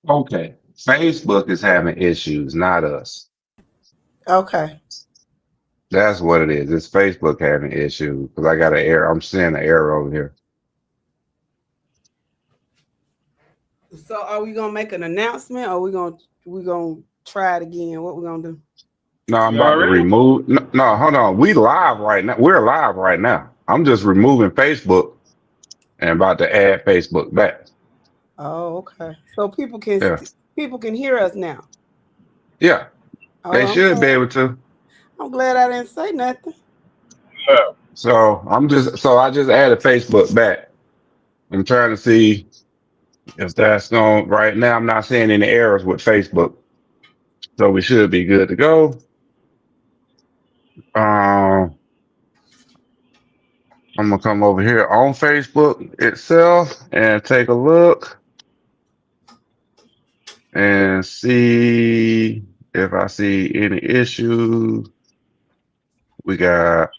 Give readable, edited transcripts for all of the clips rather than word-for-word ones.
Okay. Facebook is having issues, not us. Okay. That's what it is. It's Facebook having issues because I got an error. I'm seeing an error over here. So are we gonna make an announcement or we gonna try it again? What we gonna do? No, I'm You about to already? remove. No, no, hold on. We live right now. We're live right now. I'm just removing Facebook and about to add Facebook back. Oh, okay. So Yeah. people can hear us now. Yeah. Oh, They should be able to. I'm glad I didn't say nothing. Yeah. So I just added Facebook back. I'm trying to see if that's going right now. I'm not seeing any errors with Facebook. So we should be good to go. Um, I'm gonna come over here on Facebook itself and take a look and see if I see any issues. We got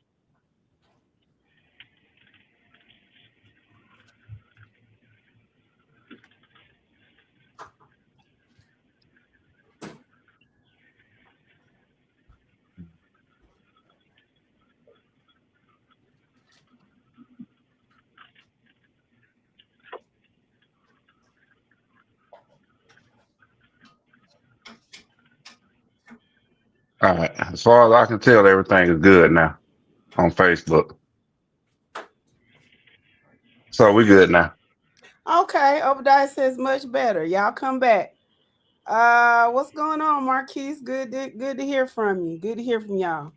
all right. As far as I can tell, everything is good now on Facebook. So we good now. Okay, Obadiah says much better. Y'all come back. What's going on, Marquise? Good to hear from you. Good to hear from y'all.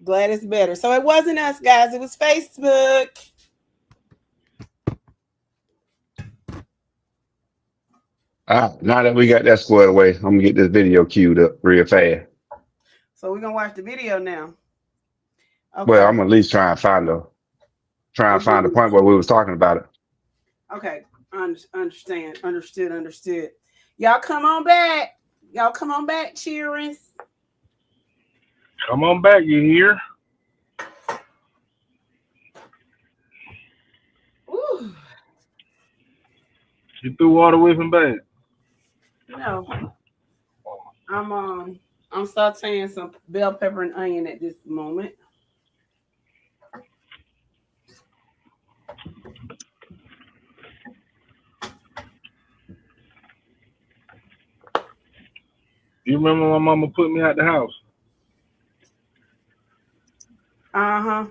Glad it's better. So it wasn't us, guys. It was Facebook. All right. Now that we got that squared away, I'm gonna get this video queued up real fast. So we're gonna watch the video now. Well, Okay. I'm gonna at least try and find the point where we was talking about it. Okay. Understand. Understood. Y'all come on back. Y'all come on back, cheering. Come on back, you hear? Ooh. You threw water with him back. No. I'm sauteing some bell pepper and onion at this moment. You remember my mama put me out the house? Uh-huh.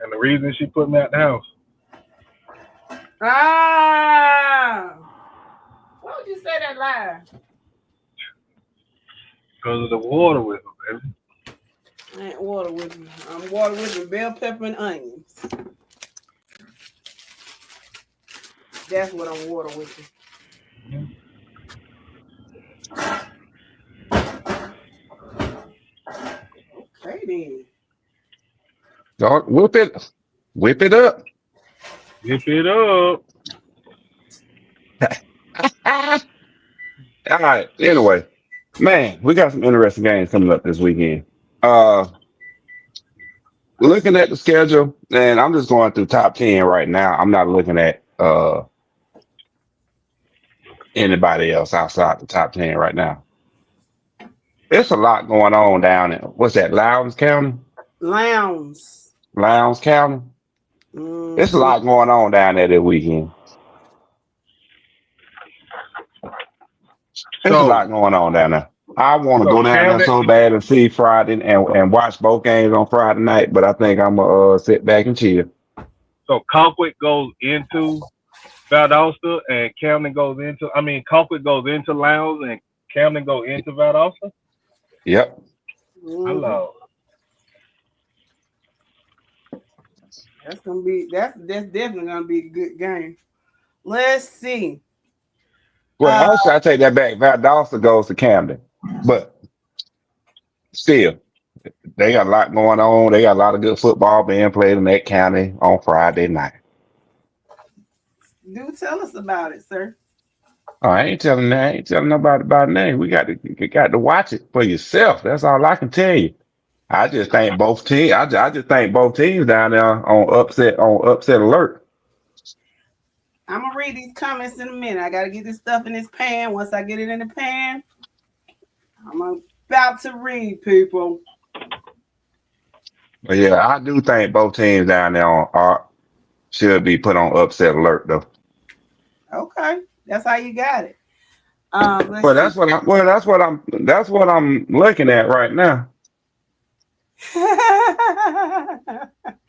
And the reason she put me out the house? Ah, why would you say that lie? Because of the water with him, baby. I ain't water with me. I'm water with me, bell pepper and onions. That's what I'm water with me. Okay then. Dog, whip it up. Whip it up. All right. Anyway, man, we got some interesting games coming up this weekend. Uh, Looking at the schedule, and I'm just going through top 10 right now. I'm not looking at anybody else outside the top 10 right now. It's a lot going on down in what's that, Lowndes County? Lounge. Lowndes County. It's a Mm-hmm. lot going on down there this weekend. There's a So, lot going on down there. I want to so go down there Camden, so bad and see Friday and watch both games on Friday night, but I think I'm gonna sit back and chill. so Colquitt goes into Valdosta and Camden goes into, Colquitt goes into Lowndes and Camden go into Valdosta? Yep. Mm-hmm. Hello. That's definitely gonna be a good game. Let's see. Uh, Well, actually, I take that back. Valdosta goes to Camden, but still, they got a lot going on. They got a lot of good football being played in that county on Friday night. do tell us about it, sir. Oh, I ain't telling that. I ain't telling nobody about name. You got to watch it for yourself. That's all I can tell you. I just think both teams. I just think both teams down there on upset alert. I'm gonna read these comments in a minute. I gotta get this stuff in this pan. Once I get it in the pan, I'm about to read, people. But yeah, I do think both teams down there should be put on upset alert though. Okay, that's how you got it. Let's Well, see. that's what I'm looking at right now.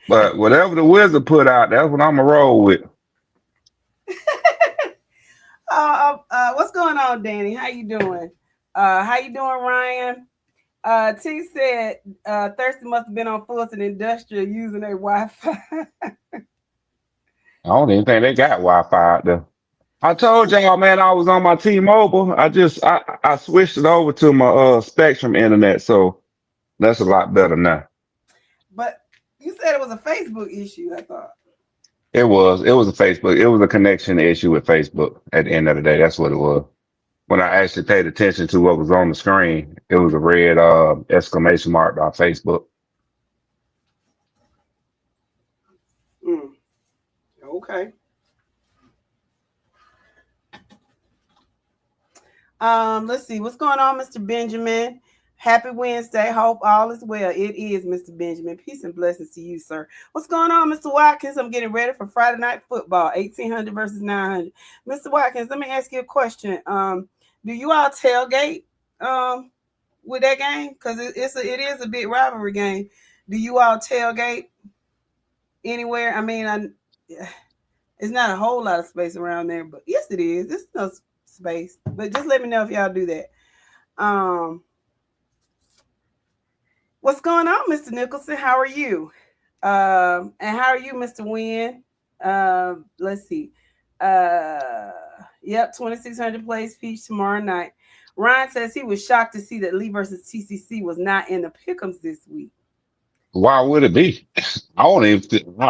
But whatever the Wizard put out, that's what I'm gonna roll with. What's going on, Danny? How you doing? How you doing, Ryan? T said Thirsty must have been on Fulton Industrial using their Wi-Fi. I don't even think they got Wi-Fi out there. I told y'all, man, I was on my T-Mobile. I switched it over to my Spectrum internet, so that's a lot better now. But you said it was a Facebook issue, I thought. It was a Facebook. It was a connection issue with Facebook at the end of the day. That's what it was. When I actually paid attention to what was on the screen, it was a red exclamation mark on Facebook. Mm, okay. Let's see what's going on, Mr. Benjamin. Happy Wednesday. Hope all is well. It is, Mr. Benjamin. Peace and blessings to you, sir. What's going on, Mr. Watkins? I'm getting ready for Friday night football, 1800 versus 900. Mr. Watkins, let me ask you a question. Do you all tailgate with that game? Because it is a big rivalry game. Do you all tailgate anywhere? I mean, it's not a whole lot of space around there, but yes, it is. It's no space. But just let me know if y'all do that. What's going on, Mr. Nicholson? How are you? And how are you, Mr. Wynn? Let's see. Yep, 2600 plays Peach tomorrow night. Ryan says he was shocked to see that Lee versus TCC was not in the pick'ems this week. Why would it be? I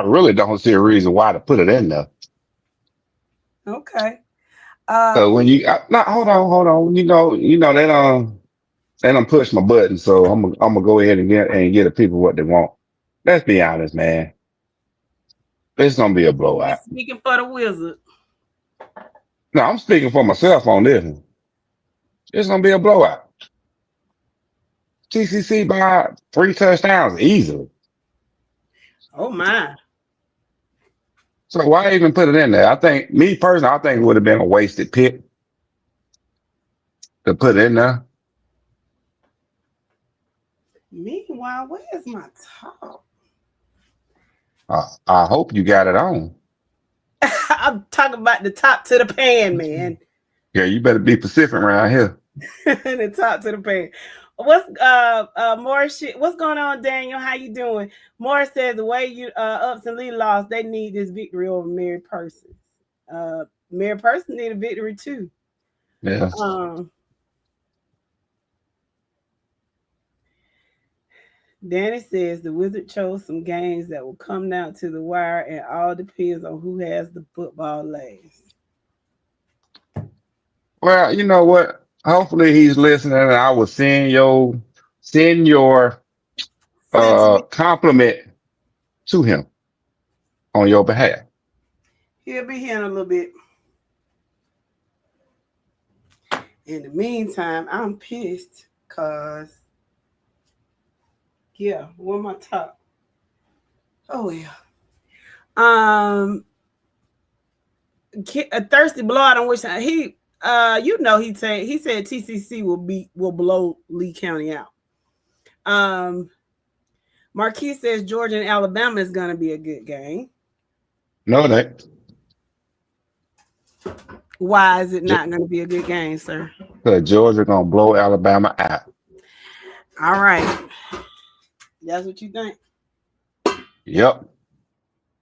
really don't see a reason why to put it in there. Okay. So when you no, hold on. They don't push my button, so I'm gonna go ahead and get the people what they want. Let's be honest, man. It's gonna be a blowout. He's speaking for the Wizard. No, I'm speaking for myself on this one. It's gonna be a blowout. TCC by 3 touchdowns easily. Oh my. So why even put it in there? Me personally, I think it would have been a wasted pick to put it in there. Meanwhile, where's my top? I hope you got it on. I'm talking about the top to the pan, man. Yeah, you better be Pacific around here. The top to the pan. What's Morris? What's going on, Daniel? How you doing? Morris says the way you Ups and Lee lost, they need this victory over Mary Person. Mary Person need a victory too. Yeah. Danny says the Wizard chose some games that will come down to the wire, and all depends on who has the football last. Well, you know what? Hopefully he's listening, and I will send your compliment to him on your behalf. He'll be here in a little bit. In the meantime, I'm pissed because, yeah, where my top? Oh, yeah. A thirsty blowout on which he he said TCC will blow Lee County out. Marquis says Georgia and Alabama is going to be a good game. No, that. Why is it not going to be a good game, sir? Because Georgia gonna blow Alabama out. All right, that's what you think. Yep,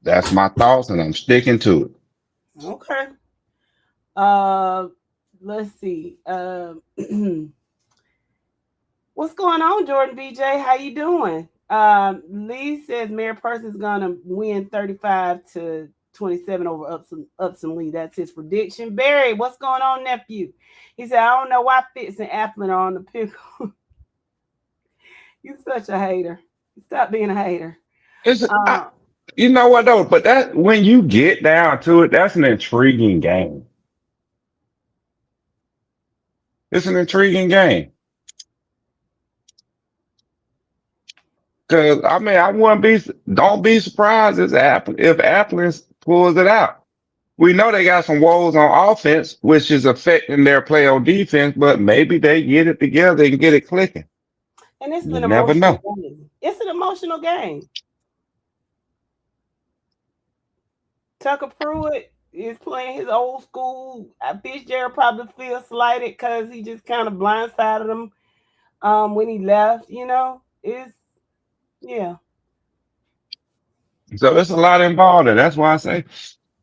that's my thoughts, and I'm sticking to it. Okay. Let's see. What's going on, Jordan BJ? How you doing? Lee says Mary Person's gonna win 35-27 over Upson Lee. That's his prediction. Barry, what's going on, nephew? He said, I don't know why Fitz and Applin are on the pickle. You such a hater. Stop being a hater. You know what though? But that when you get down to it, that's an intriguing game. It's an intriguing game. Cause I mean, I wouldn't be. Don't be surprised if Apple's pulls it out. We know they got some woes on offense, which is affecting their play on defense. But maybe they get it together and get it clicking. And it's You an never emotional know. game. It's an emotional game. Tucker Pruitt is playing his old school. Fitzgerald probably feels slighted because he just kind of blindsided him when he left. It's yeah. So it's a lot involved, and that's why I say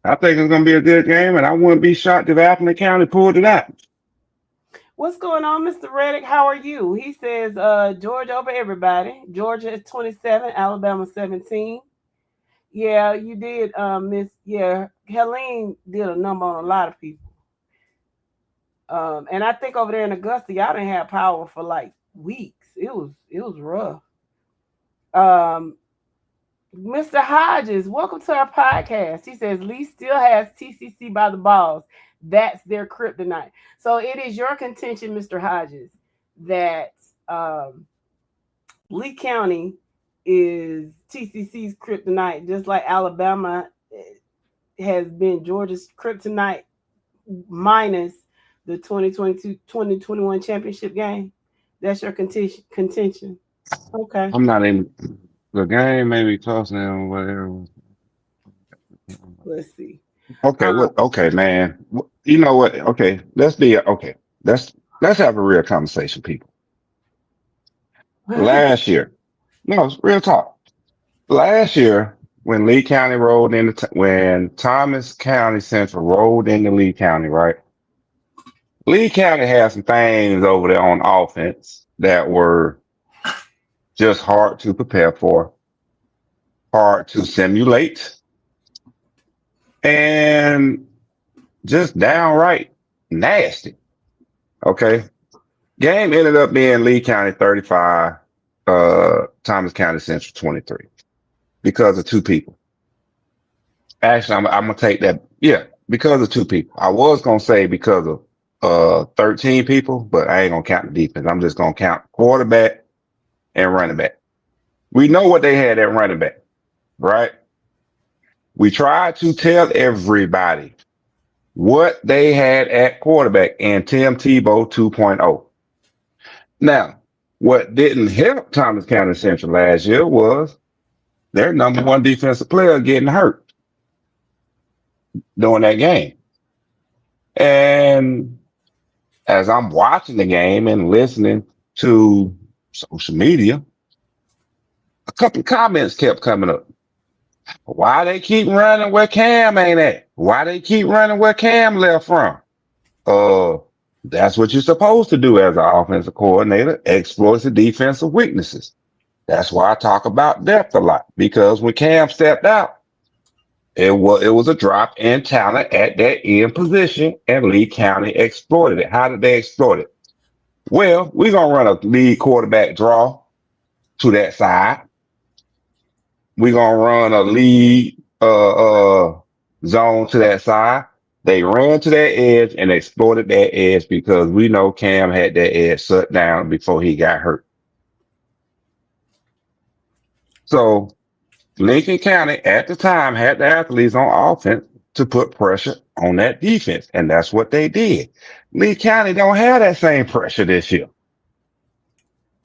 I think it's gonna be a good game, and I wouldn't be shocked if Appleton County pulled it out. What's going on, Mr. Reddick? How are you? He says Georgia over everybody. Georgia is 27, Alabama 17. Yeah, you did, Miss. Yeah, Helene did a number on a lot of people. And I think over there in Augusta, y'all didn't have power for like weeks. It was rough. Um, Mr. Hodges, welcome to our podcast. He says Lee still has TCC by the balls. That's their kryptonite. So it is your contention, Mr. Hodges, that Lee County is TCC's kryptonite, just like Alabama has been Georgia's kryptonite minus the 2022-2021 championship game. That's your contention. Okay. I'm not in the game. Maybe close now, whatever. Let's see. Okay, what? Okay, man. You know what? Okay, let's be okay. Let's have a real conversation, people. Last year, no, it's real talk. Last year, when Lee County rolled into when Thomas County Central rolled into Lee County, right? Lee County had some things over there on offense that were just hard to prepare for, hard to simulate, and just downright nasty. Okay. Game ended up being Lee County 35, Thomas County Central 23 because of two people. Actually, I'm gonna take that. Yeah, because of two people. I was gonna say because of 13 people, but I ain't gonna count the defense. I'm just gonna count quarterback and running back. We know what they had at running back, right? We tried to tell everybody what they had at quarterback in Tim Tebow 2.0. Now, what didn't help Thomas County Central last year was their number one defensive player getting hurt during that game. And as I'm watching the game and listening to social media, a couple of comments kept coming up. Why they keep running where Cam ain't at? Why they keep running where Cam left from? Uh, that's what you're supposed to do as an offensive coordinator, exploit the defensive weaknesses. That's why I talk about depth a lot because when Cam stepped out, it was a drop in talent at that end position, and Lee County exploited it. How did they exploit it? Well, we're gonna run a lead quarterback draw to that side. We're gonna run a lead zone to that side. They ran to that edge and exploited that edge because we know Cam had that edge shut down before he got hurt. So Lincoln County at the time had the athletes on offense to put pressure on that defense, and that's what they did. Lee County don't have that same pressure this year.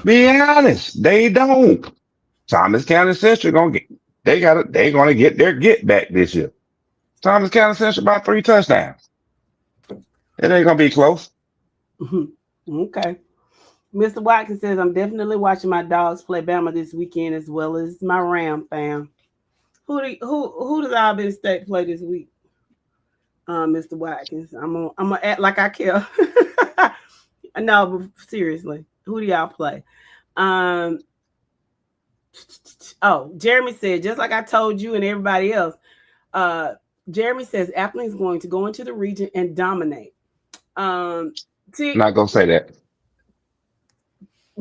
Be honest, they don't. Thomas County Central they're gonna get their get back this year. Thomas County Central by 3 touchdowns. It ain't gonna be close. Okay. Mr. Watkins says I'm definitely watching my dogs play Bama this weekend as well as my Ram fam. Who does Albany State play this week? Mr. Watkins. I'm gonna act like I care. No, but seriously, who do y'all play? Jeremy said, just like I told you and everybody else, Jeremy says Appling is going to go into the region and dominate. Not gonna say that.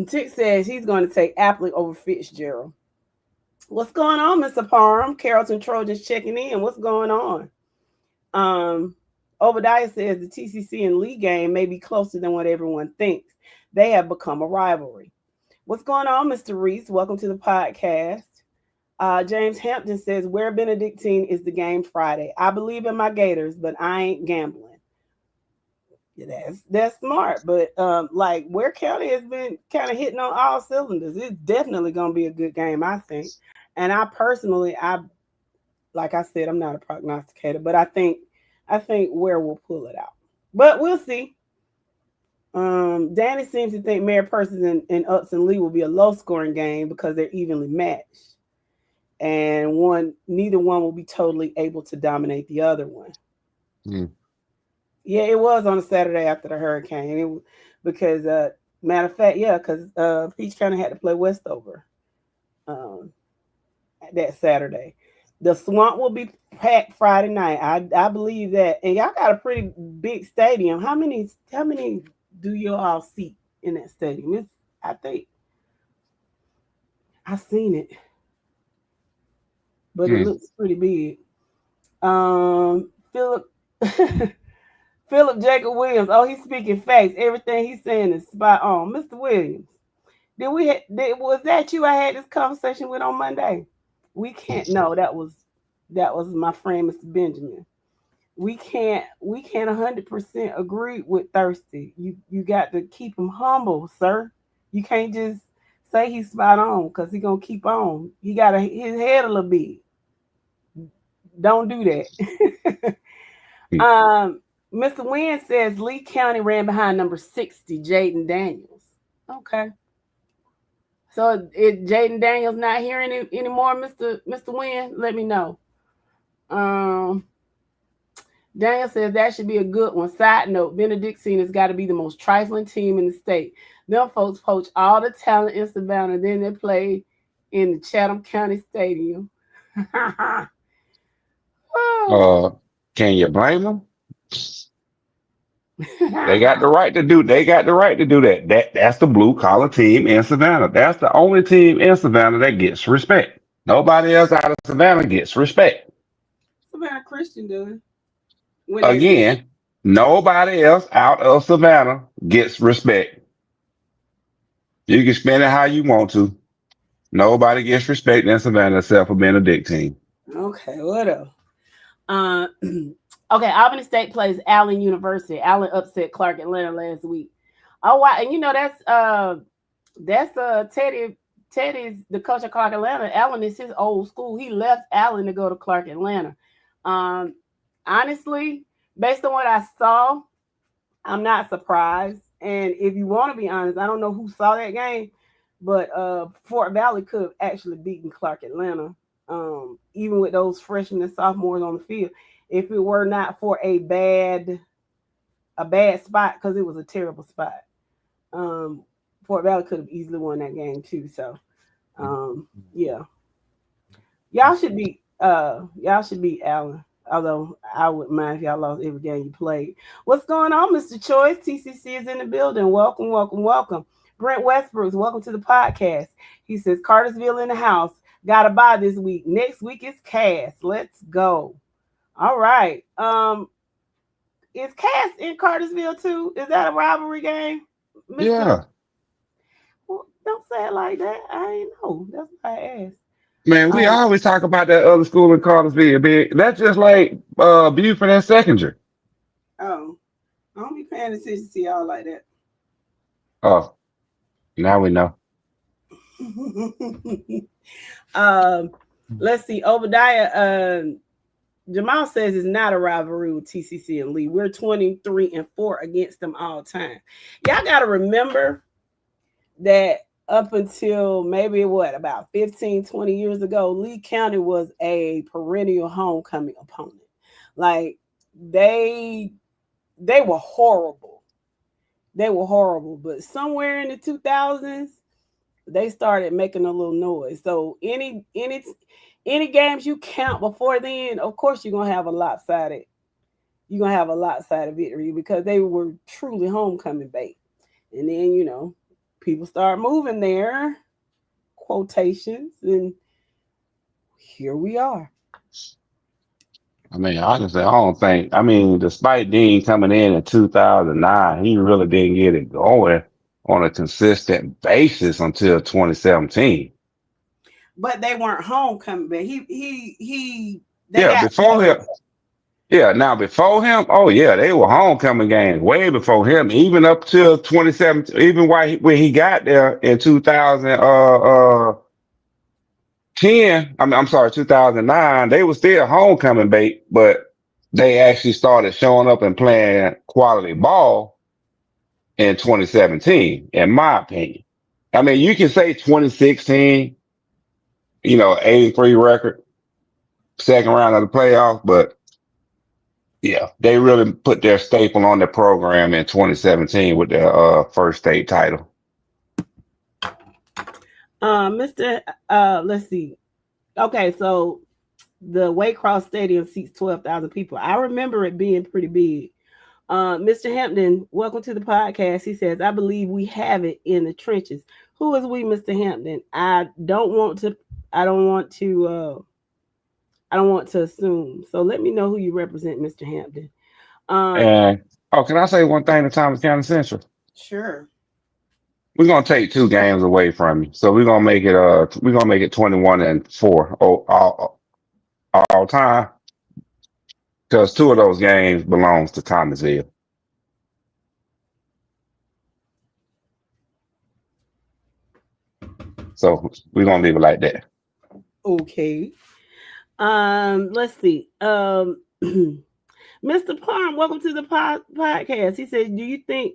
Tick says he's going to take Appling over Fitzgerald. What's going on, Mr. Parham? Carrollton Trojans checking in. What's going on? Um, Obadiah says the TCC and Lee game may be closer than what everyone thinks. They have become a rivalry. What's going on, Mr. Reese? Welcome to the podcast. James Hampton says, where Benedictine is the game Friday. I believe in my Gators, but I ain't gambling. That's smart, but like Ware County has been kind of hitting on all cylinders. It's definitely gonna be a good game, I think. And I personally, I like I said, I'm not a prognosticator, but I think Ware will pull it out. But we'll see. Danny seems to think Mary Persons and Upson Lee will be a low scoring game because they're evenly matched. And neither one will be totally able to dominate the other one. Mm. Yeah, it was on a Saturday after the hurricane. Because matter of fact, yeah, because Peach County had to play Westover um, that Saturday. The Swamp will be packed Friday night. I believe that, and y'all got a pretty big stadium. How many do you all seat in that stadium? I think I seen it, but it Mm. looks pretty big. Philip Philip Jacob Williams. Oh, he's speaking facts. Everything he's saying is spot on. Mr. Williams, was that you I had this conversation with on Monday? We can't. No, that was my friend, Mr. Benjamin. We can't 100% agree with Thirsty. You got to keep him humble, sir. You can't just say he's spot on because he gonna keep on. He got his head a little bit. Don't do that. Mm. Mr. Wynn says Lee County ran behind number 60, Jaden Daniels. Okay. So if Jaden Daniels not here anymore, Mr. Wynn, let me know. Um Daniel says that should be a good one. Side note, Benedictine has got to be the most trifling team in the state. Them folks poach all the talent in Savannah, then they play in the Chatham County Stadium. Oh. Uh, can you blame them? They got the right to do. They got the right to do that. That's the blue collar team in Savannah. That's the only team in Savannah that gets respect. Nobody else out of Savannah gets respect. Savannah Christian does when they lose. Again, nobody else out of Savannah gets respect. You can spend it how you want to. Nobody gets respect in Savannah except for Benedictine. Okay, what else? Uh, okay, Albany State plays Allen University. Allen upset Clark Atlanta last week. Oh wow, and you know that's Teddy's the coach of Clark Atlanta. Allen is his old school. He left Allen to go to Clark Atlanta. Um, honestly, based on what I saw, I'm not surprised. And if you want to be honest, I don't know who saw that game, but Fort Valley could have actually beaten Clark Atlanta, even with those freshmen and sophomores on the field. If it were not for a bad spot, because it was a terrible spot. Um, Fort Valley could have easily won that game too. So yeah. Y'all should beat Allen. Although I wouldn't mind if y'all lost every game you played. What's going on, Mr. Choice? TCC is in the building. Welcome, welcome, welcome. Brent Westbrooks, welcome to the podcast. He says Cartersville in the house. Got to buy this week. Next week is Cass. Let's go. All right. Is Cass in Cartersville too? Is that a rivalry game, Mister? Yeah, Well, don't say it like that. I ain't know. That's why I asked. man. We Um, always talk about that other school in Cartersville, big. That's just like Buford and Secondary. oh, I don't be paying attention to y'all like that. Oh, now we know. um, let's see. Obadiah. Jamal says it's not a rivalry with TCC and Lee. We're 23-4 against them all time. Y'all got to remember that up until maybe about 15, 20 years ago, Lee County was a perennial homecoming opponent. Like they were horrible. They were horrible. But somewhere in the 2000s, they started making a little noise. So any games you count before then, of course you're gonna have a lopsided. You're gonna have a lopsided victory because they were truly homecoming bait. And then people start moving there, quotations, and here we are. I mean, honestly, I don't think. I mean, despite Dean coming in 2009, he really didn't get it going on a consistent basis until 2017. But they weren't homecoming. But he they Yeah, got before him. Yeah, now before him, oh yeah, they were homecoming games way before him, even up till 2017, even when he got there in 2010. I'm sorry, 2009, they were still homecoming bait, but they actually started showing up and playing quality ball in 2017, in my opinion. I mean, you can say 2016, 83 record, second round of the playoffs, but yeah, they really put their staple on the program in 2017 with their first state title. Mr. Let's see. Okay, so the Waycross Stadium seats 12,000 people. I remember it being pretty big. Mr. Hampton, welcome to the podcast. He says, I believe we have it in the trenches. Who is we, Mr. Hampton? I don't want to I don't want to assume. So let me know who you represent, Mr. Hampton. Um, And oh, can I say one thing to Thomas County Central? sure. We're gonna take two games away from you, so we're gonna make it 21-4 all time because two of those games belongs to Thomasville. So we're gonna leave it like that. Okay. Let's see. Mr. Palm, welcome to the podcast. He said, do you think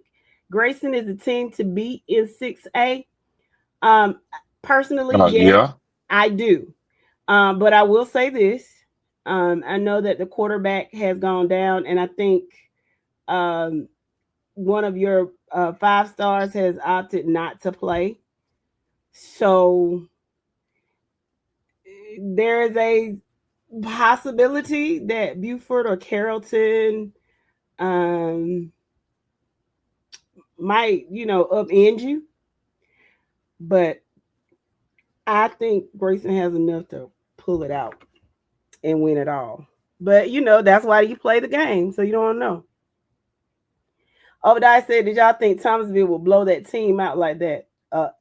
Grayson is a team to beat in 6A? Um, Personally, yes, Yeah, I do. But I will say this. I know that the quarterback has gone down, and I think um, one of your five stars has opted not to play. So there is a possibility that Buford or Carrollton um, might, upend you. But I think Grayson has enough to pull it out and win it all. But that's why you play the game, so you don't know. Obadiah said, "Did y'all think Thomasville would blow that team out like that?"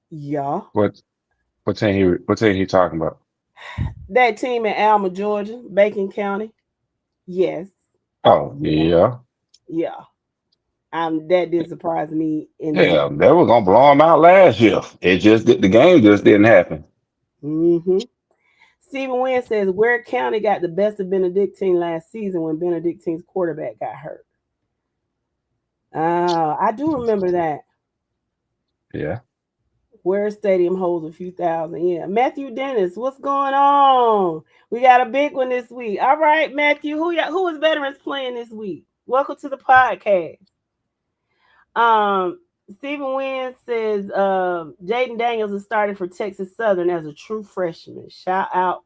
Yeah. what team he talking about? That team in Alma, Georgia, Bacon County. Yes. Oh Oh yeah. yeah, Yeah. That didn't surprise me in the yeah, least. they were gonna blow him out last year. The game just didn't happen. Mm-hmm. Stephen Wynn says, Ware County got the best of Benedictine last season when Benedictine's quarterback got hurt. I do remember that. Yeah. Ware Stadium holds a few thousand. Yeah. Matthew Dennis, what's going on? We got a big one this week. All right, Matthew, who is veterans playing this week? Welcome to the podcast. Um, Stephen Wynn says Jaden Daniels is starting for Texas Southern as a true freshman. Shout out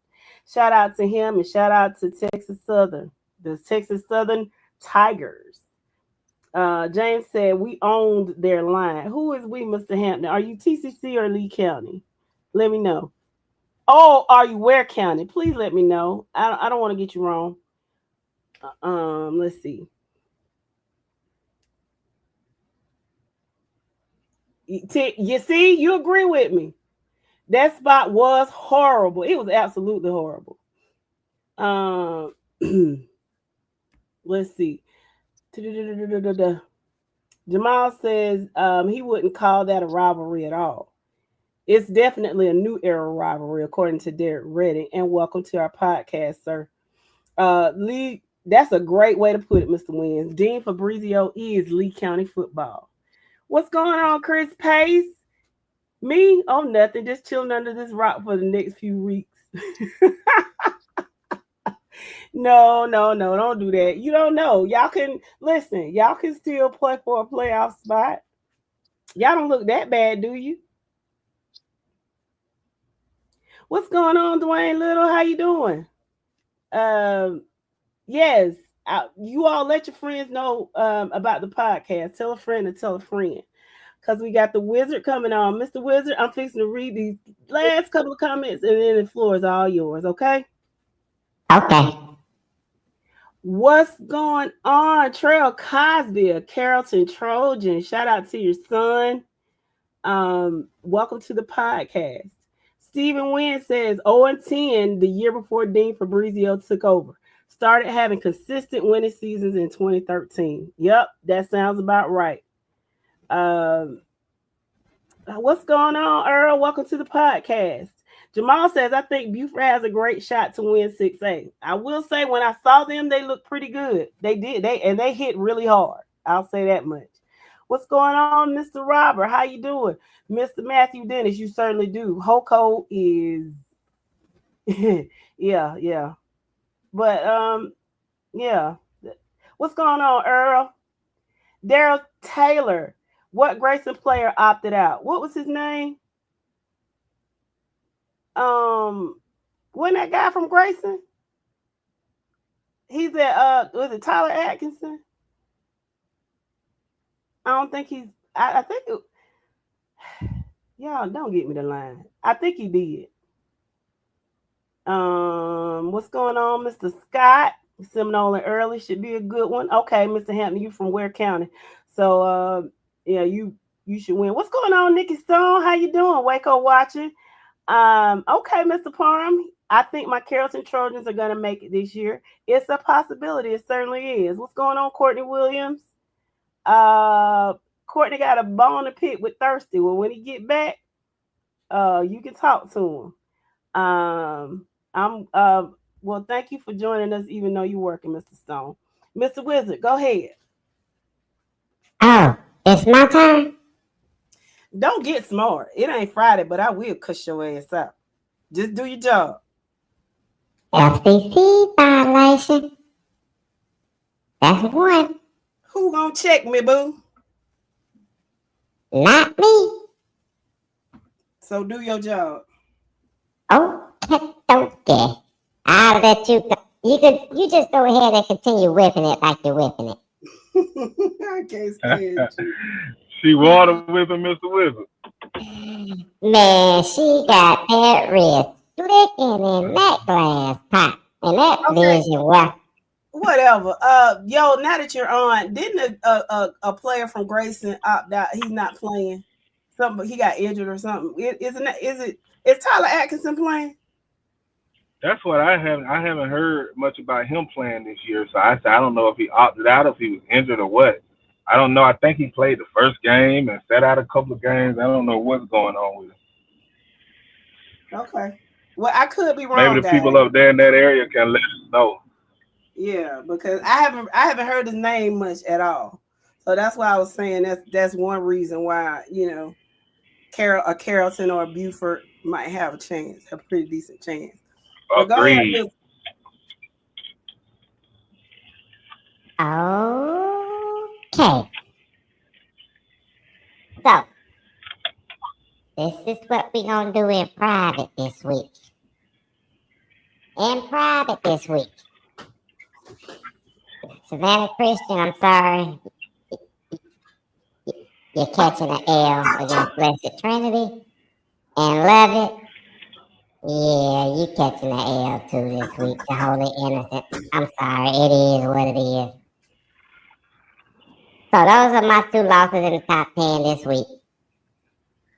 to him, and shout out to Texas Southern, the Texas Southern Tigers. James said we owned their line. Who is we, Mr. Hampton? Are you TCC or Lee County? Let me know. Oh, are you Ware County? Please let me know. I don't want to get you wrong. Let's see. You see, you agree with me. That spot was horrible. It was absolutely horrible. Um, let's see. Jamal says he wouldn't call that a rivalry at all. It's definitely a new era rivalry, according to Derek Redding. And welcome to our podcast, sir. Lee, that's a great way to put it, Mr. Wins. Dean Fabrizio is Lee County football. What's going on, Chris Pace? Me? Oh, nothing. Just chilling under this rock for the next few weeks. No, no, no. Don't do that. You don't know. Y'all can listen. Y'all can still play for a playoff spot. Y'all don't look that bad, do you? What's going on, Dwayne Little? How you doing? Um, yes. You all let your friends know about the podcast. Tell a friend to tell a friend. because we got the wizard coming on. Mr. Wizard, I'm fixing to read these last couple of comments and then the floor is all yours, okay? Okay. What's going on? Trail Cosby, a Carrollton Trojan. Shout out to your son. Welcome to the podcast. Stephen Wynn says 0-10 the year before Dean Fabrizio took over. Started having consistent winning seasons in 2013. Yep, that sounds about right. What's going on, Earl? Welcome to the podcast. Jamal says, I think Buford has a great shot to win 6A. I will say, when I saw them, they looked pretty good. They did. They hit really hard. I'll say that much. What's going on, Mr. Robert? How you doing? Mr. Matthew Dennis, you certainly do. Hoko is yeah. But yeah. What's going on, Earl? Daryl Taylor. What Grayson player opted out? What was his name? Wasn't that guy from Grayson? He's at was it Tyler Atkinson? I don't think he's I think it, y'all don't get me the line. I think he did. What's going on, Mr. Scott? Seminole and Early should be a good one. Okay, Mr. Hampton, you from Ware County. So yeah, you should win. What's going on, Nikki Stone? How you doing? Waco watching. Okay, Mr. Parham. I think my Carrollton Trojans are gonna make it this year. It's a possibility, it certainly is. What's going on, Courtney Williams? Courtney got a bone to pick with Thirsty. Well, when he get back, you can talk to him. Well, thank you for joining us, even though you're working, Mr. Stone. Mr. Wizard, go ahead. Oh, it's my turn? Don't get smart. It ain't Friday, but I will cuss your ass out. Just do your job. FCC violation. That's one. Who gonna check me, boo? Not me. So do your job. Okay. I'll let you go. You just go ahead and continue whipping it like you're whipping it. I can't stand you. She water whipping Mr. Wizard. Man, she got that wrist flicking in that glass pot. And that vision, well. Whatever. Yo, now that you're on, didn't a player from Grayson opt out? He's not playing. Something he got injured or something. Is Tyler Atkinson playing? That's what I haven't heard much about him playing this year. So I don't know if he opted out, if he was injured or what. I don't know. I think he played the first game and sat out a couple of games. I don't know what's going on with him. Okay. Well, I could be wrong. Maybe the people up there in that area can let us know. Yeah, because I haven't heard his name much at all. So that's why I was saying that's one reason why, Carrollton or Buford might have a pretty decent chance. But go ahead. Okay. So, this is what we're going to do in private this week. Savannah Christian, I'm sorry. You're catching an L against Blessed Trinity. And Love It. Yeah, you catching an L too this week. The Holy Innocent. I'm sorry. It is what it is. So those are my two losses in the top 10 this week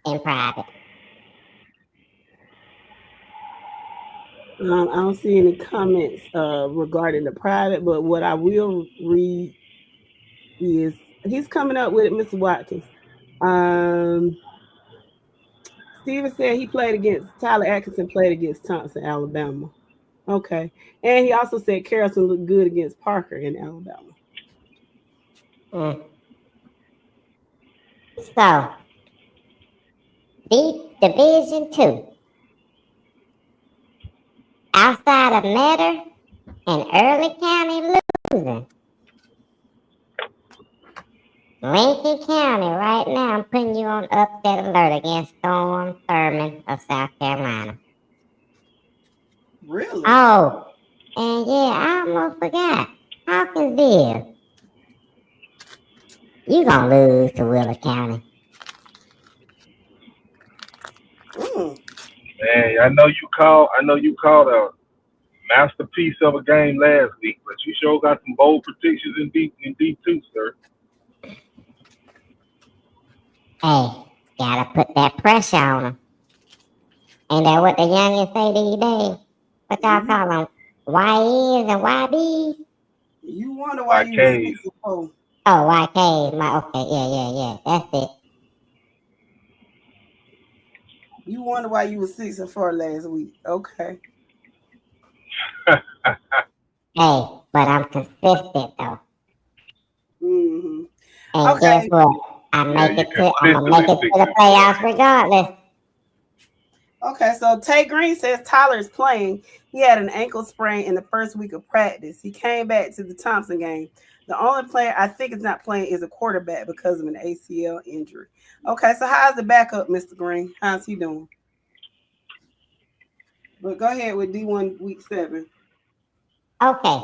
in private. I don't see any comments regarding the private, but what I will read is he's coming up with it, Mr. Watkins. Steven said Tyler Atkinson played against Thompson, Alabama. Okay. And he also said Carrollton looked good against Parker in Alabama. So, beat Division 2. Outside of Metter and Early County losing. Lincoln County, right now, I'm putting you on upset alert against Storm Thurman of South Carolina. Really? Oh, and yeah, I almost forgot. Hawkinsville. You gonna lose to Wheeler County. Mm. Man, I know you called a masterpiece of a game last week, but you sure got some bold predictions in deep too, sir. Hey, gotta put that pressure on them. Ain't that what the youngins say these days? What y'all call them? YNs and YBs? You wonder why you was YKs. 6-4. Oh, YKs. Okay, yeah. That's it. You wonder why you was 6-4 last week. Okay. Hey, but I'm consistent though. Mm-hmm. And guess Okay. what? I'm Yeah, gonna you make it consistently to the 6-4. playoffs regardless. Okay, so Tay Green says Tyler is playing. He had an ankle sprain in the first week of practice. He came back to the Thompson game. The only player I think is not playing is a quarterback because of an ACL injury. Okay, so how's the backup, Mr. Green? How's he doing? But go ahead with D1 week 7. Okay,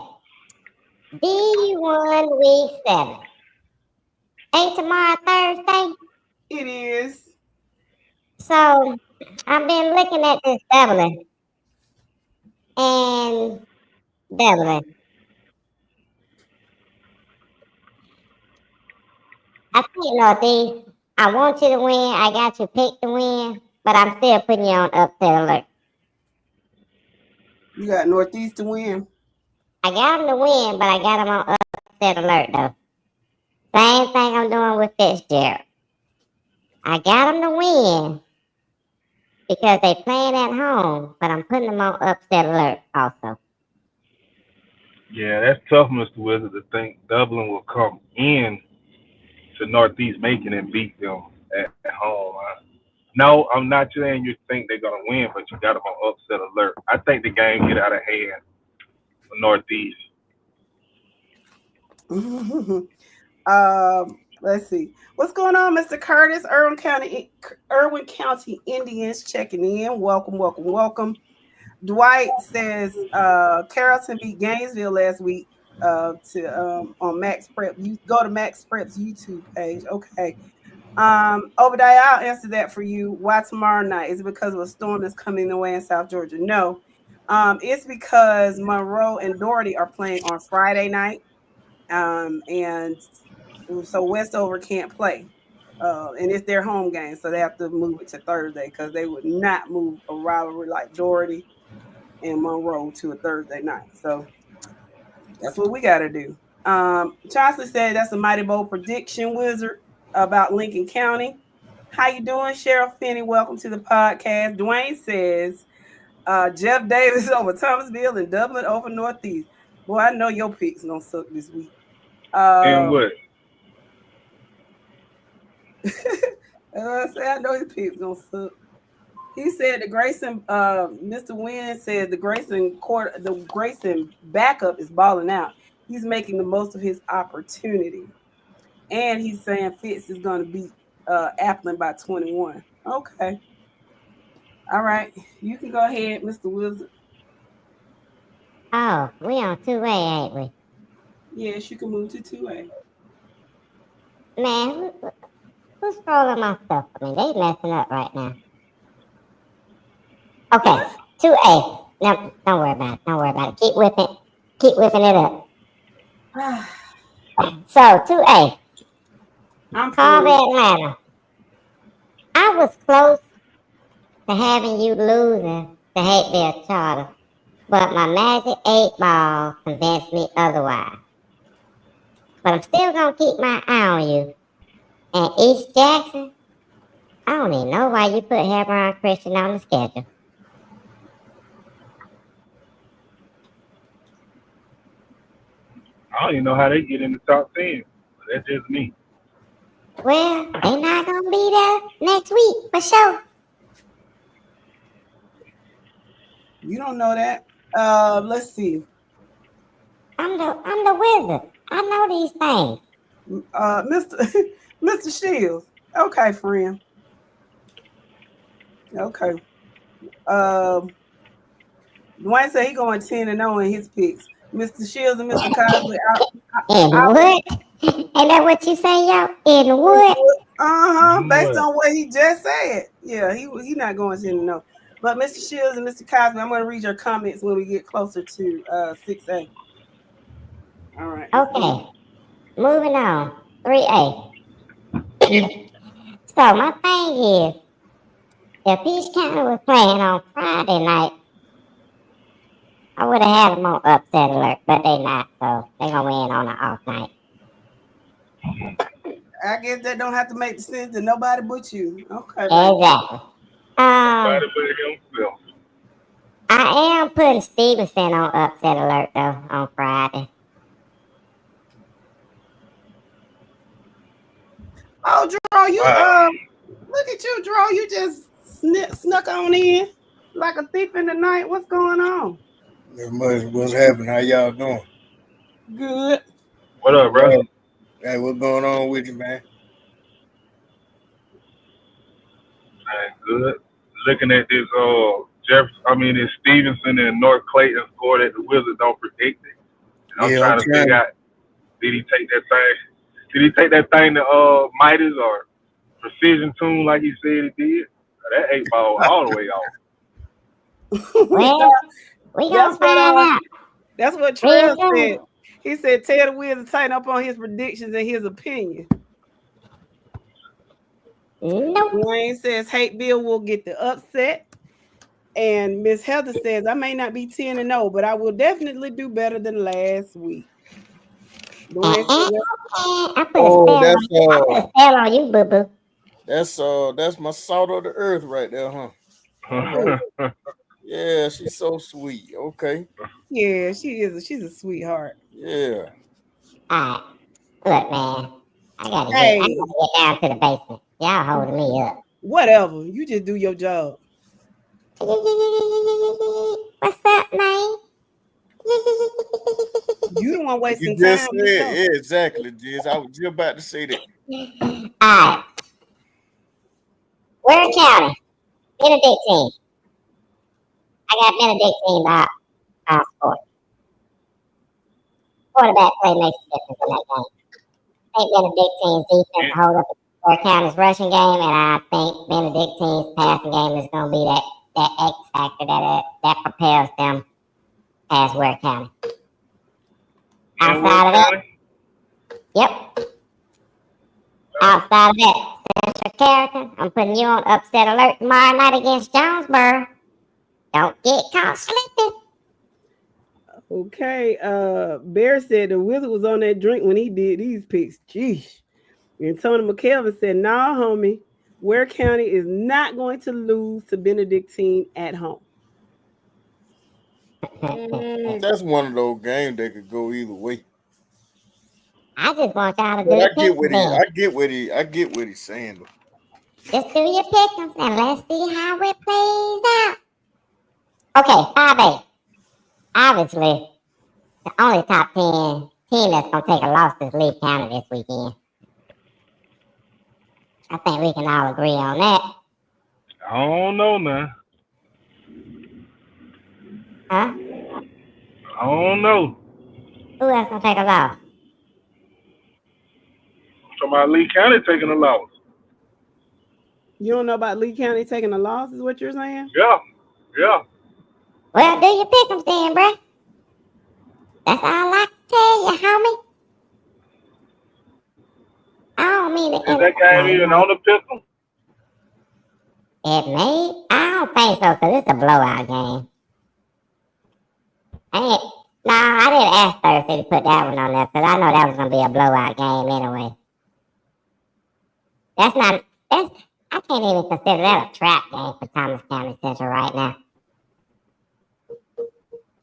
D1 week 7. Ain't tomorrow Thursday? It is. So I've been looking at this doubling and doubling. I think Northeast, I want you to win. I got you picked to win, but I'm still putting you on upset alert. You got Northeast to win. I got them to win, but I got them on upset alert though. Same thing I'm doing with Fitzgerald. I got them to win because they playing at home, but I'm putting them on upset alert also. Yeah, that's tough, Mr. Wizard, to think Dublin will come in to Northeast Macon and beat them at home. No, I'm not saying you think they're gonna win, but you got them on upset alert. I think the game get out of hand for Northeast. Let's see. What's going on, Mr. Curtis? Irwin County Indians checking in. Welcome. Dwight says Carrollton beat Gainesville last week to on Max Prep. You go to Max Prep's YouTube page. Okay. Obadiah, I'll answer that for you. Why tomorrow night? Is it because of a storm that's coming away in South Georgia? No. It's because Monroe and Doherty are playing on Friday night. And so Westover can't play. And it's their home game, so they have to move it to Thursday because they would not move a rivalry like Doherty and Monroe to a Thursday night. So that's what we got to do. Chauncey said that's a mighty bold prediction, Wizard, about Lincoln County. How you doing, Sheriff Finney? Welcome to the podcast. Dwayne says Jeff Davis over Thomasville and Dublin over Northeast. Boy, I know your picks gonna suck this week. And what? I know his picks gonna suck. He said the Grayson, Mr. Wynn said the Grayson backup is balling out. He's making the most of his opportunity. And he's saying Fitz is gonna beat Appling by 21. Okay. All right. You can go ahead, Mr. Wizard. Oh, we on 2A, ain't we? Yes, you can move to 2A. Man, who's scrolling my stuff? I mean, they messing up right now. Okay, What? 2A. No, don't worry about it. Don't worry about it. Keep whipping it up. So 2A, I'm Harvey, through. Atlanta. I was close to having you losing the Hateville Charter, but my Magic 8 Ball convinced me otherwise. But I'm still gonna keep my eye on you. And East Jackson, I don't even know why you put Hebron Christian on the schedule. I don't even know how they get in the top 10. But that's just me. Well, they not gonna be there next week for sure. You don't know that. Let's see. I'm the wizard. I know these things. Mr. Mr. Shields. Okay, friend. Okay. Dwayne said he going 10-0 in his picks. Mr. Shields and Mr. Cosby out. In I, what? Ain't that what you say, yo? In in what? what? Based on what he just said. Yeah, he not going to no. But Mr. Shields and Mr. Cosby, I'm going to read your comments when we get closer to 6A. All right. Okay, moving on. 3A. So my thing is, if Peach County was playing on Friday night, I would have had them on upset alert, but they not, so they gonna win on an off night. I guess that don't have to make sense to nobody but you. Okay. Exactly. Nobody but himself. I am putting Stevenson on upset alert though on Friday. Oh, Draw, you look at you, Draw. You just snuck on in like a thief in the night. What's going on? What's happening? How y'all doing? Good. What up, bro? Hey, what's going on with you, man? Man, good. Looking at this, this Stevenson and North Clayton score that the Wizards don't predict it. And I'm trying to figure out, did he take that thing? Did he take that thing to Midas or Precision Tune like he said he did? That 8 ball all the way off. Well, we gonna find out. That's what Trail said. He said, "Tell the Wizards to tighten up on his predictions and his opinion." Nope. Wayne says, "Hate Bill will get the upset." And Miss Heather says, "I may not be 10-0, but I will definitely do better than last week." I put a spell on you, boo boo. That's my salt of the earth right there, huh? Yeah, she's so sweet. Okay. Yeah, she's a sweetheart. Yeah. All right. Look, man. I gotta get down to the basement. Y'all holding me up. Whatever. You just do your job. What's up, man? You don't want wasting you just time. Said, yeah, exactly, Jiz. I was just about to say that. All right. Ware County, Benedictine. I got Benedictine by sport. Quarterback play makes a difference in that game. I think Benedictine's defense hold up Ware County's rushing game, and I think Benedictine's passing game is going to be that X factor that propels them as Ware County. Outside of that, yep. Outside of that, Central Carrollton, I'm putting you on upset alert tomorrow night against Jonesboro. Don't get caught slipping. Okay. Bear said the Wizard was on that drink when he did these picks. Jeez. And Tony McKelvin said, "Nah, homie, Ware County is not going to lose to Benedictine at home." That's one of those games that could go either way. I just want y'all to do your pick'ems. I get what he's saying. Just do your pick'ems and let's see how it plays out. Okay, 5A. Obviously, the only top 10 team that's going to take a loss is Lee County this weekend. I think we can all agree on that. I don't know, man. Huh? I don't know. Who else going to take a loss? Talking about Lee County taking a loss. You don't know about Lee County taking a loss, is what you're saying? Yeah. Well, do your pick'ems then, bruh. That's all I can tell you, homie. I don't mean to. Is that game even on the pick'em? It may. I don't think so, because it's a blowout game. I didn't ask Thursday to put that one on there, because I know that was going to be a blowout game anyway. I can't even consider that a trap game for Thomas County Central right now.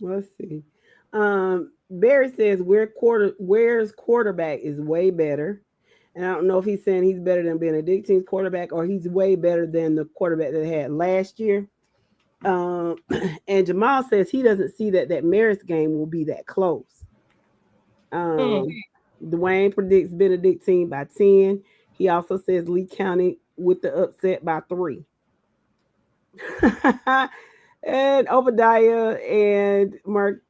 Let's see. Barry says Ware's quarterback is way better. And I don't know if he's saying he's better than Benedictine's quarterback or he's way better than the quarterback that they had last year. And Jamal says he doesn't see that Marist game will be that close. Dwayne predicts Benedictine by 10. He also says Lee County with the upset by 3. And Obadiah and Mr.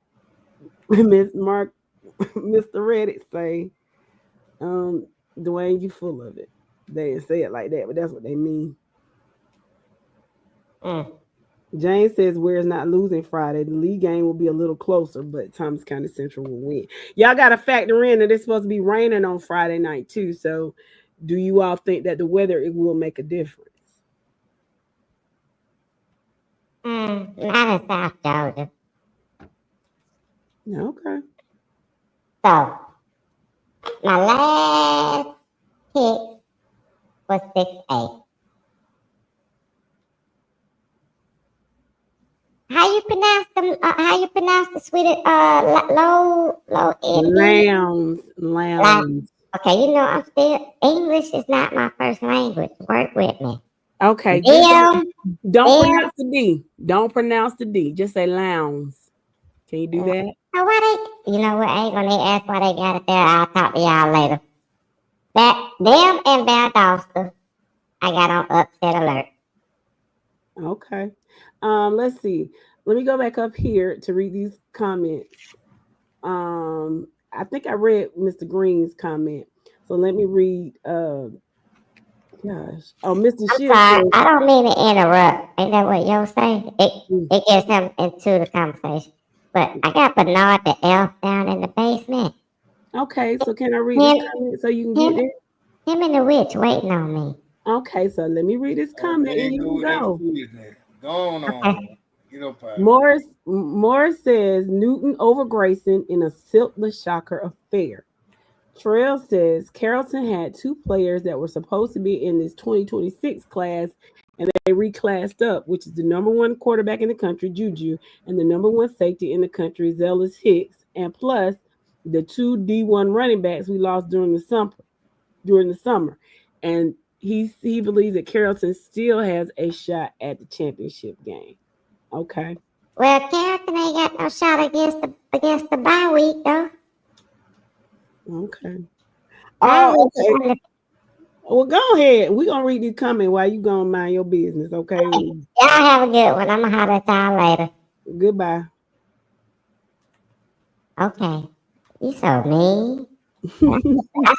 Reddit say, Dwayne, you full of it. They didn't say it like that, but that's what they mean. Mm. James says Ware's not losing Friday. The league game will be a little closer, but Thomas County Central will win. Y'all got to factor in that it's supposed to be raining on Friday night too. So, do you all think that the weather it will make a difference? Not in South Georgia. Okay. So my last pick was 6A. How you pronounce them? How you pronounce the sweet low Lounge. Okay, you know I'm still English is not my first language. Work with me. Okay, Them, don't them. pronounce the D. Don't pronounce the D. Just say lounge. Can you do that? So why they? You know what? I ain't gonna ask why they got it there. I'll talk to y'all later. That them and Valdosta, I got on upset alert. Okay. Let's see. Let me go back up here to read these comments. I think I read Mr. Green's comment. So let me read gosh. Oh, Mr. I'm Shields sorry, says, I don't mean to interrupt. Ain't that what y'all say? It gets him into the conversation. But I got Bernard the elf down in the basement. okay, so can I read this comment so you can get it? Him and the witch waiting on me. Okay, so let me read this comment and you can go. Go on. Get up out. Morris says Newton over Grayson in a silk the shocker affair. Trail says Carrollton had two players that were supposed to be in this 2026 class and they reclassed up, which is the number one quarterback in the country, Juju, and the number one safety in the country, Zealous Hicks, and plus the two D1 running backs we lost during the summer. And he believes that Carrollton still has a shot at the championship game. Okay. Well, Carrollton ain't got no shot against the bye week though. Okay. Oh, okay. Well, go ahead. We're gonna read these comments while you gonna mind your business, okay? Y'all have a good one. I'm gonna holler at y'all later. Goodbye. Okay. You so mean. I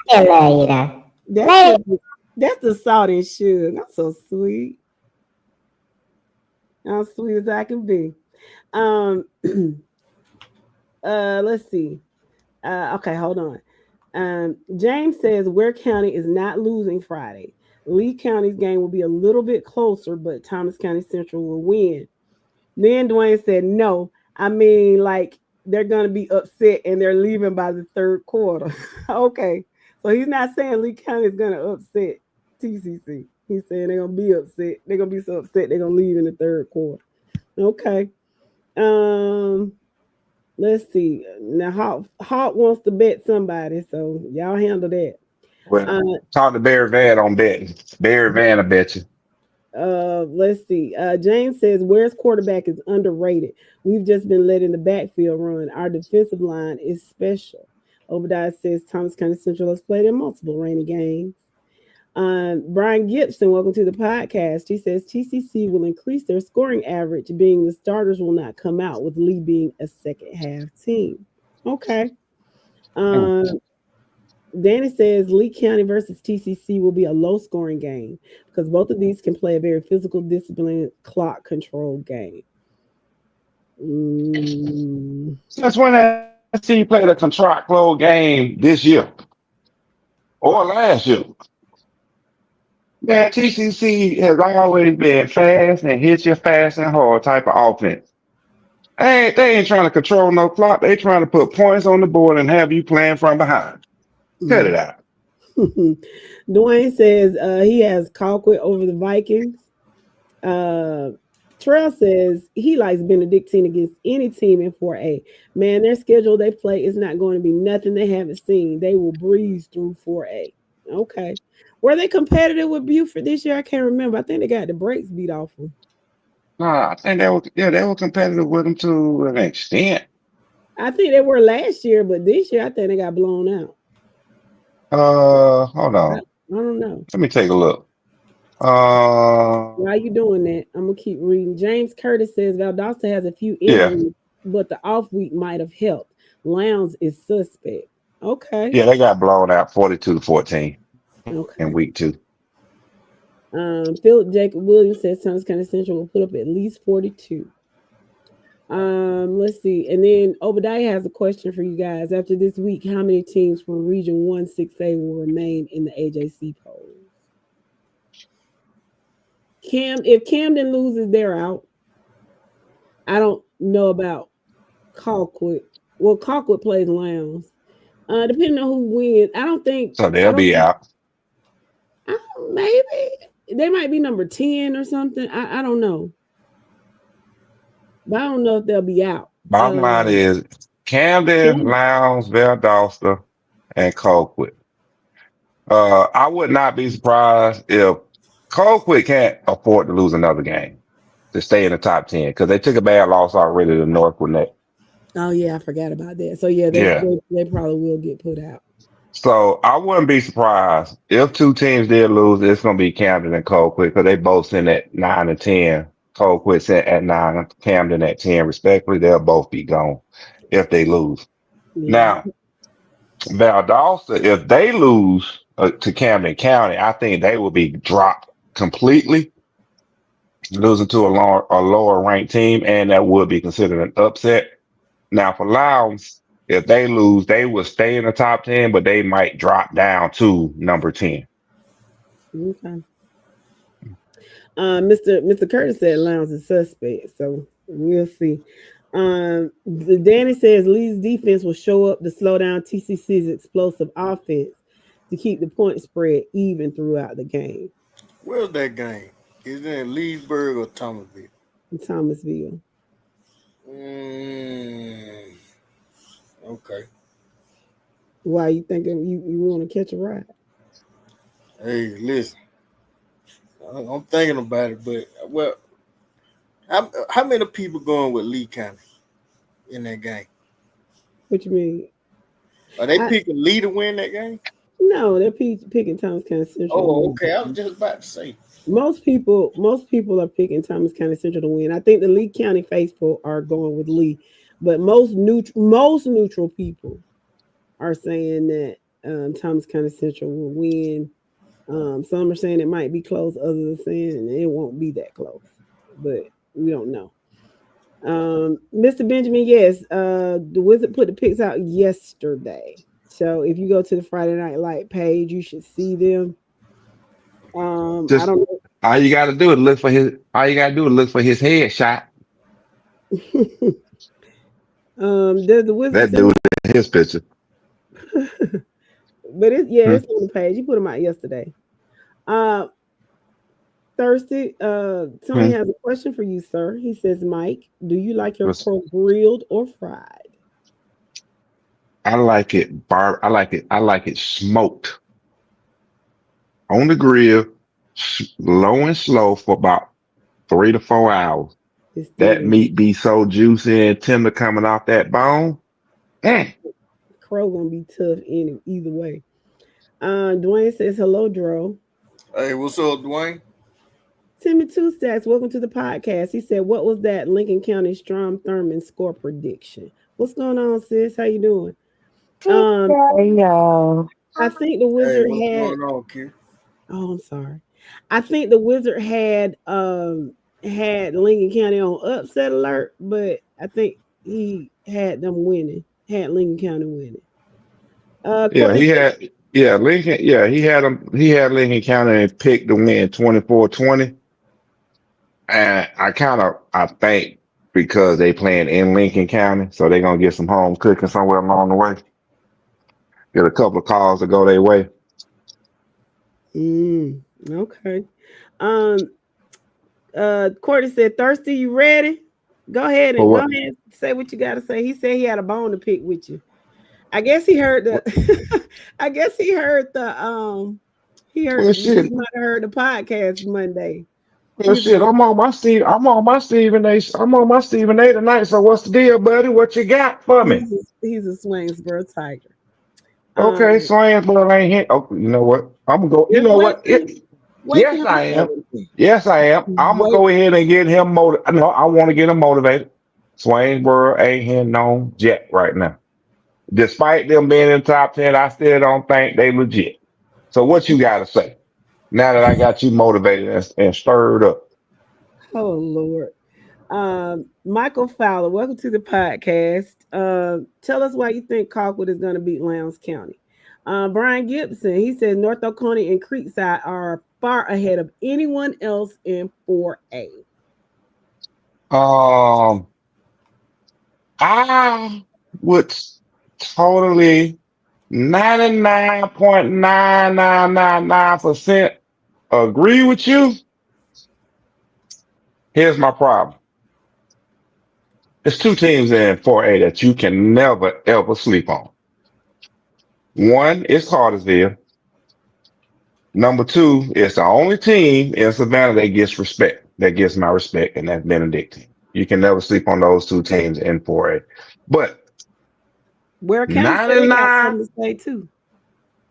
still love you though. That's the salt and sugar. I'm so sweet. I'm sweet as I can be. Let's see. Okay, hold on. James says Ware County is not losing Friday. Lee County's game will be a little bit closer, but Thomas County Central will win. Then Dwayne said, no, I mean, like, they're going to be upset and they're leaving by the third quarter. Okay. So he's not saying Lee County is going to upset TCC. He's saying they're going to be upset. They're going to be so upset they're going to leave in the third quarter. Okay. Let's see. Now, Hawk wants to bet somebody, so y'all handle that. Well, talk to Barry Van on betting. Barry Van, I bet you. Let's see. James says, Ware's quarterback is underrated. We've just been letting the backfield run. Our defensive line is special. Obadiah says Thomas County Central has played in multiple rainy games. Brian Gibson, welcome to the podcast. He says TCC will increase their scoring average, being the starters will not come out, with Lee being a second half team. Okay. Danny says Lee County versus TCC will be a low scoring game because both of these can play a very physical, disciplined, clock control game. Since when has he played a contract close game this year or last year? Man, TCC has always been fast and hit you fast and hard type of offense. They ain't trying to control no clock. They trying to put points on the board and have you playing from behind. Cut it out. Dwayne says he has Colquitt over the Vikings. Terrell says he likes Benedictine against any team in 4A. Man, their schedule they play is not going to be nothing they haven't seen. They will breeze through 4A. Okay. Were they competitive with Buford this year? I can't remember. I think they got the brakes beat off them. Nah, I think they were competitive with them to an extent. I think they were last year, but this year I think they got blown out. Hold on. I don't know. Let me take a look. While you doing that, I'm gonna keep reading. James Curtis says Valdosta has a few injuries, but the off week might have helped. Lowndes is suspect. Okay. Yeah, they got blown out 42-14 in week 2. Philip Jacob Williams says Thomas County Central will put up at least 42. Let's see. And then Obadiah has a question for you guys. After this week, how many teams from Region 1 6A will remain in the AJC polls? If Camden loses, they're out. I don't know about Colquitt. Well, Colquitt plays Lowndes. Depending on who wins, I don't think. So they'll be out. Maybe they might be number 10 or something. I don't know. But I don't know if they'll be out. Bottom line is Camden, Lowndes, Valdosta, and Colquitt. I would not be surprised if Colquitt can't afford to lose another game to stay in the top 10 because they took a bad loss already to North Gwinnett. Oh yeah, I forgot about that. So yeah, they probably will get put out. So I wouldn't be surprised if two teams did lose. It's going to be Camden and Colquitt because they both sitting at 9 and 10. Colquitt sitting at 9, Camden at 10, respectively. They'll both be gone if they lose. Yeah. Now, Valdosta, if they lose to Camden County, I think they will be dropped completely, losing to a lower ranked team, and that would be considered an upset. Now, for Lowndes, if they lose, they will stay in the top 10, but they might drop down to number 10. Okay. Mr. Curtis said Lowndes is suspect, so we'll see. Danny says Lee's defense will show up to slow down TCC's explosive offense to keep the point spread even throughout the game. Where's that game? Is it in Leesburg or Thomasville? In Thomasville. Okay. Why you thinking you want to catch a ride? Hey, listen. I'm thinking about it, but how many people going with Lee County in that game? What you mean? Are they picking Lee to win that game? No, they're picking Thomas County Central. Oh, okay. I was just about to say. Most people are picking Thomas County Central to win. I think the Lee County faithful are going with Lee, but most neutral people are saying that Thomas County Central will win. Some are saying it might be close, others are saying it won't be that close, but we don't know. Mr. Benjamin, yes, the Wizard put the picks out yesterday. So if you go to the Friday Night Light page, you should see them. I don't know. All you gotta do is look for his headshot. There's the Wizard. That dude in his picture. But it's on the page. You put them out yesterday. Thirsty. Tony has a question for you, sir. He says, Mike, do you like your pork grilled or fried? I like it I like it smoked on the grill, low and slow for about 3 to 4 hours. That meat be so juicy and tender coming off that bone. Crow gonna be tough either way. Dwayne says, hello, Dro. Hey, what's up, Dwayne? Timmy Two Stacks, welcome to the podcast. He said, what was that Lincoln County Strom Thurmond score prediction? What's going on, sis? How you doing? I think the Wizard had. Going on, kid? Oh, I'm sorry. I think the Wizard had Lincoln County on upset alert, but I think he had them winning. Had Lincoln County winning. Lincoln. Yeah, he had them. He had Lincoln County and picked to win 24-20. And I think because they playing in Lincoln County, so they're gonna get some home cooking somewhere along the way. Get a couple of calls to go their way. Okay. Courtney said, "Thirsty, you ready? Go ahead and say what you got to say." He said he had a bone to pick with you. I guess he heard the. He might have heard the podcast Monday. Well, shit, I'm on my Stephen A tonight. So what's the deal, buddy? What you got for me? He's a Swainsboro Tiger. Okay, Swainsboro ain't here. Oh, you know what? I'm gonna go. You know what? Yes, I am. Yes, I am. I'm gonna go ahead and get him motivated. No, I want to get him motivated. Swainsboro ain't hitting on jet right now. Despite them being in the top 10, I still don't think they legit. So what you got to say? Now that I got you motivated and stirred up. Oh Lord. Michael Fowler, welcome to the podcast. Tell us why you think Colquitt is going to beat Lowndes County. Brian Gibson, he says North Oconee and Creekside are far ahead of anyone else in 4A. I would totally 99.9999% agree with you. Here's my problem. There's two teams in 4A that you can never ever sleep on. One is Cartersville. Number two is the only team in Savannah that gets respect, that gets my respect, and that's Benedictine. You can never sleep on those two teams in 4A. But Ware County said they got 99, something to say too.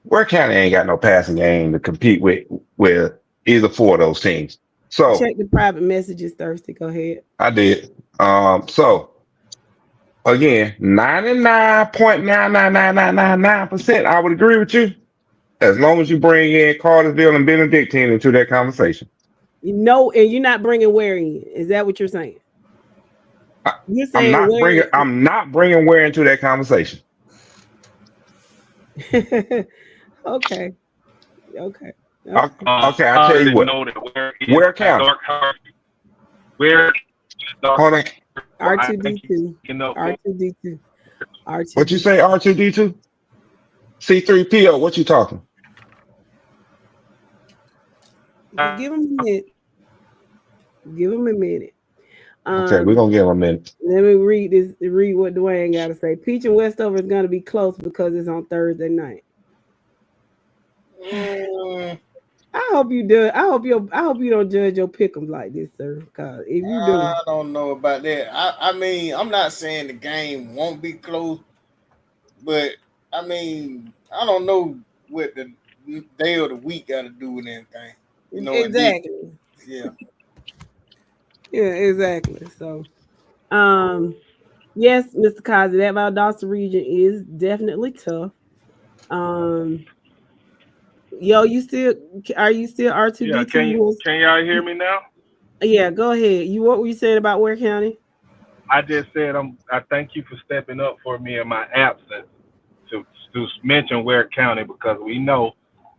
Ware County ain't got no passing game to compete with either four of those teams. So Check the private messages Thursday. Go ahead. I did. So again, 99.99999% I would agree with you as long as you bring in Cartersville and Benedictine into that conversation. No, and you're not bringing Ware in. Is that what you're saying? You're I'm saying Ware. not bringing Ware into that conversation. Okay. Okay, I tell you what. Ware County. Where Hold on. R2D2. R2D2. R2D2. What you say, R2D2? C3PO, what you talking? Give him a minute. Give him a minute. Okay, we're gonna give him a minute. Let me read what Dwayne got to say. Peach and Westover is gonna be close because it's on Thursday night. I hope you do. I hope you don't judge your pick'em like this, sir. Because if you do, I don't know about that. I mean, I'm not saying the game won't be close, but I mean, I don't know what the day of the week got to do with anything. You know, exactly. Yeah. Yeah, exactly. So, yes, Mr. Kazi, that Valdosta region is definitely tough. Yo, are you still R2D2? Yeah, can y'all hear me now? Yeah, go ahead. What were you saying about Ware County? I just said I thank you for stepping up for me in my absence to mention Ware County, because we know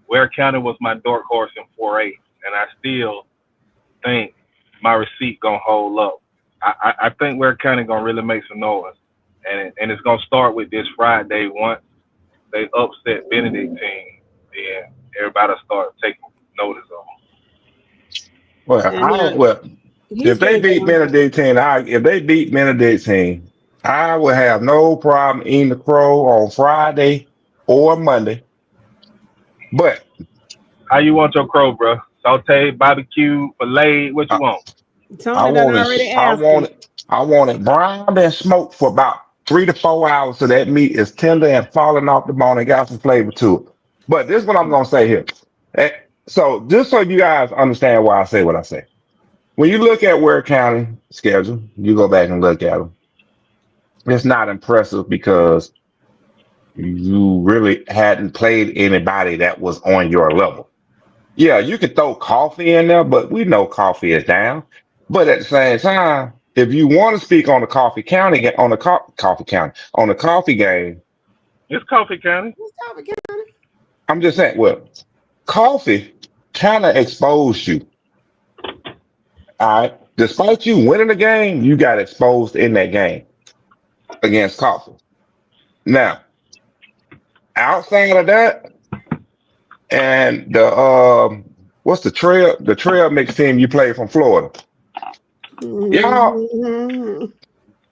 Ware County was my dark horse in 4A, and I still think my receipt gonna hold up. I think Ware County gonna really make some noise, and it's gonna start with this Friday. Once they upset Benedictine, then everybody start taking notice of them. If they beat Benedictine, I would have no problem eating the crow on Friday or Monday. But how you want your crow, bro? Saute, barbecue, fillet, what you want? Tony done already asked. I want it browned and smoked for about 3 to 4 hours so that meat is tender and falling off the bone and got some flavor to it. But this is what I'm gonna say here. So just so you guys understand why I say what I say. When you look at Ware County schedule, you go back and look at them. It's not impressive because you really hadn't played anybody that was on your level. Yeah, you could throw Coffee in there, but we know Coffee is down. But at the same time, if you want to speak on the Coffee County game, on the Coffee game, it's Coffee County. I'm just saying, well, Coffee kind of exposed you. All right. Despite you winning the game, you got exposed in that game against Coffee. Now, outside of that, and what's the trail mix team you played from Florida? Y'all,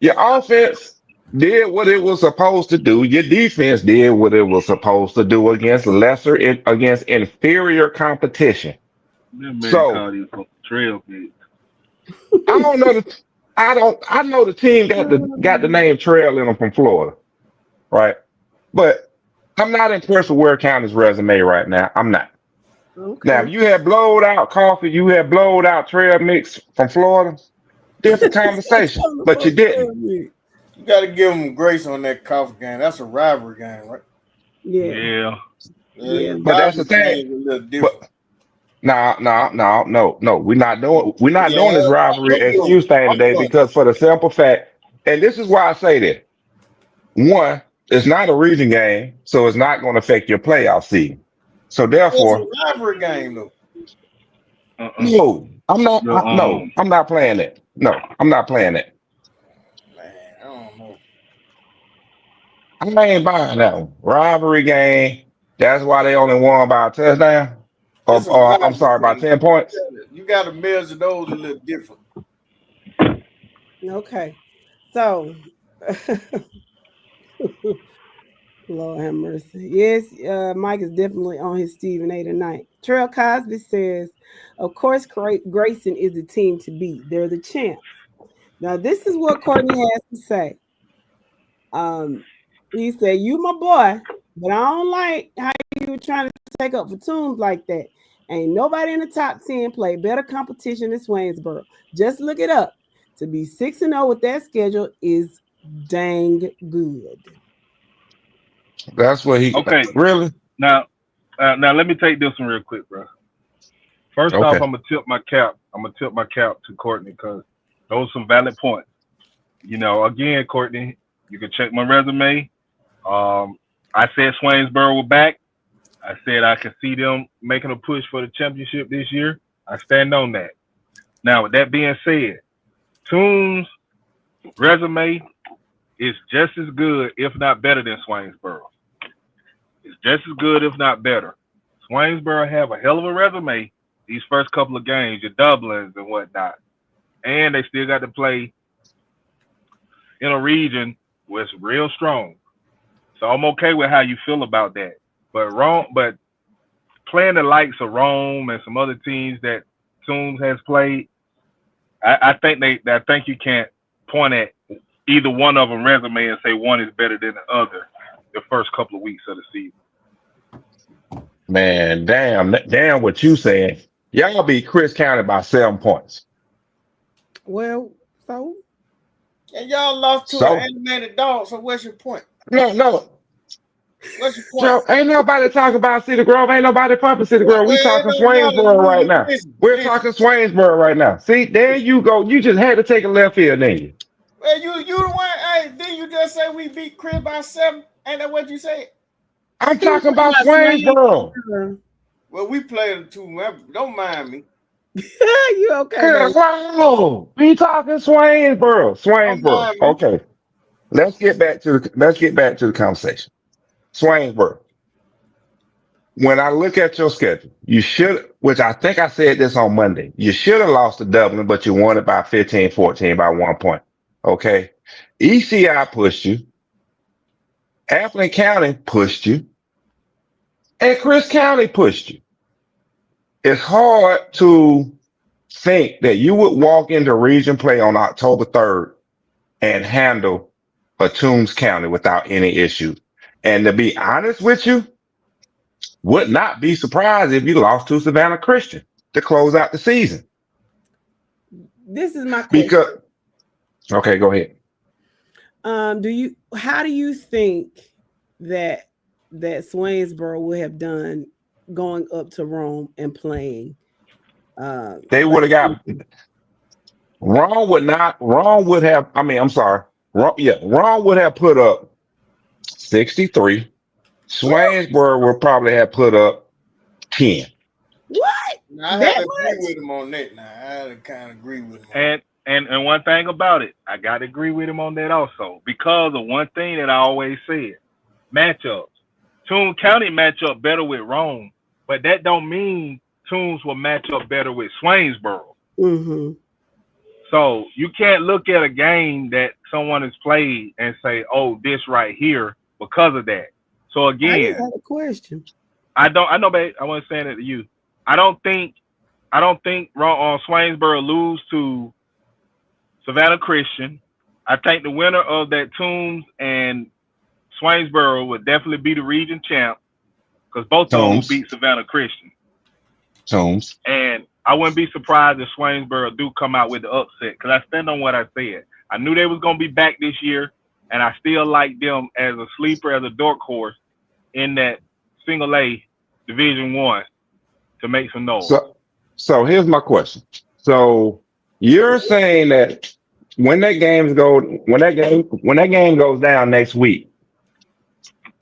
your offense did what it was supposed to do. Your defense did what it was supposed to do against inferior competition. So trail mix. I don't know. I know the team got the name Trail in them from Florida, right? But I'm not impressed with Ware County's resume right now. I'm not. Okay. Now, if you had blowed out Coffee, you had blowed out Trail Mix from Florida, different conversation. But you didn't. You got to give them grace on that Coffee game. That's a rivalry game, right? Yeah. But that's the thing. No. We're not doing this rivalry I'm excuse thing today done. because for the simple fact, and this is why I say that. One, it's not a region game, so it's not going to affect your playoff seed. So It's a therefore, rivalry game though. Uh-uh. no, I'm not. The, No, I'm not playing it. No, I'm not playing it. Man, I don't know. I ain't buying that one. Rivalry game. That's why they only won by a touchdown. It's a Or I'm rivalry sorry, by game. 10 points. You gotta measure those a little different. Okay. So Lord have mercy. Yes, Mike is definitely on his Stephen A tonight. Terrell Cosby says, of course, Grayson is the team to beat. They're the champs. Now, this is what Courtney has to say. He said, you my boy, but I don't like how you were trying to take up for Toombs like that. Ain't nobody in the top 10 play better competition than Swainsboro. Just look it up. To be 6-0 with that schedule is dang good. That's what he okay, really. now let me take this one real quick, bro. First off, Okay. I'm gonna tip my cap. I'm gonna tip my cap to Courtney because those are some valid points. You know, again, Courtney, you can check my resume. I said Swainsboro were back. I said I could see them making a push for the championship this year. I stand on that. Now, with that being said, Toombs' resume is just as good, if not better, than Swainsboro. It's just as good, if not better. Swainsboro have a hell of a resume these first couple of games, your doublings and whatnot. And they still got to play in a region where it's real strong. So I'm okay with how you feel about that. But playing the likes of Rome and some other teams that Toombs has played, I think you can't point at either one of them resume and say one is better than the other the first couple of weeks of the season. Man, damn what you saying. Y'all beat Chris County by 7 points. Well, so And y'all lost to an So animated dog. So what's your point? no. What's your point? Joe, ain't nobody talking about City Grove. Ain't nobody pumping City Well, Grove. We it talking don't matter to Swainsboro me. right now. Listen, We're listen, talking Swainsboro right now. See, there listen. you go. You just had to take a left field, didn't you? Well, you the one. Hey, didn't you just say we beat Chris by 7? Ain't that what you said? I'm he was talking talking about about Swainsboro. Swainsboro. Well, we played them too. Don't mind me. You okay, Girl, baby? wow. We talking Swainsboro. Don't Swainsboro. mind me. Okay. Let's get back to the conversation. Swainsboro. When I look at your schedule, you should, which I think I said this on Monday, you should have lost to Dublin, but you won it by 15-14 by 1 point. Okay. ECI pushed you. Appling County pushed you. And Chris County pushed you. It's hard to think that you would walk into region play on October 3rd and handle a Toombs County without any issue. And to be honest with you, would not be surprised if you lost to Savannah Christian to close out the season. This is my question. Because okay, go ahead. How do you think that Swainsboro would have done going up to Rome and playing They like would have got Wrong would have, I mean, I'm sorry. Wrong would have put up 63. Swainsboro would probably have put up 10. what? Now, I have That to agree much? with him on that. Now I have to kind of agree with him on that. And one thing about it, I gotta agree with him on that also. Because of one thing that I always said. Matchups. Toombs County match up better with Rome, but that don't mean Toombs will match up better with Swainsboro. Mm-hmm. So you can't look at a game that someone has played and say, "Oh, this right here," because of that. So I just again, had a question. I know, babe. I wasn't saying it to you. I don't think Swainsboro lose to Savannah Christian. I think the winner of that Toombs and Swainsboro would definitely be the region champ because both of them will Toombs. beat Savannah Christian. Toombs. And I wouldn't be surprised if Swainsboro do come out with the upset because I stand on what I said. I knew they was going to be back this year, and I still like them as a sleeper, as a dark horse in that single A Division 1 to make some noise. So here's my question. So you're saying that when that game goes down next week,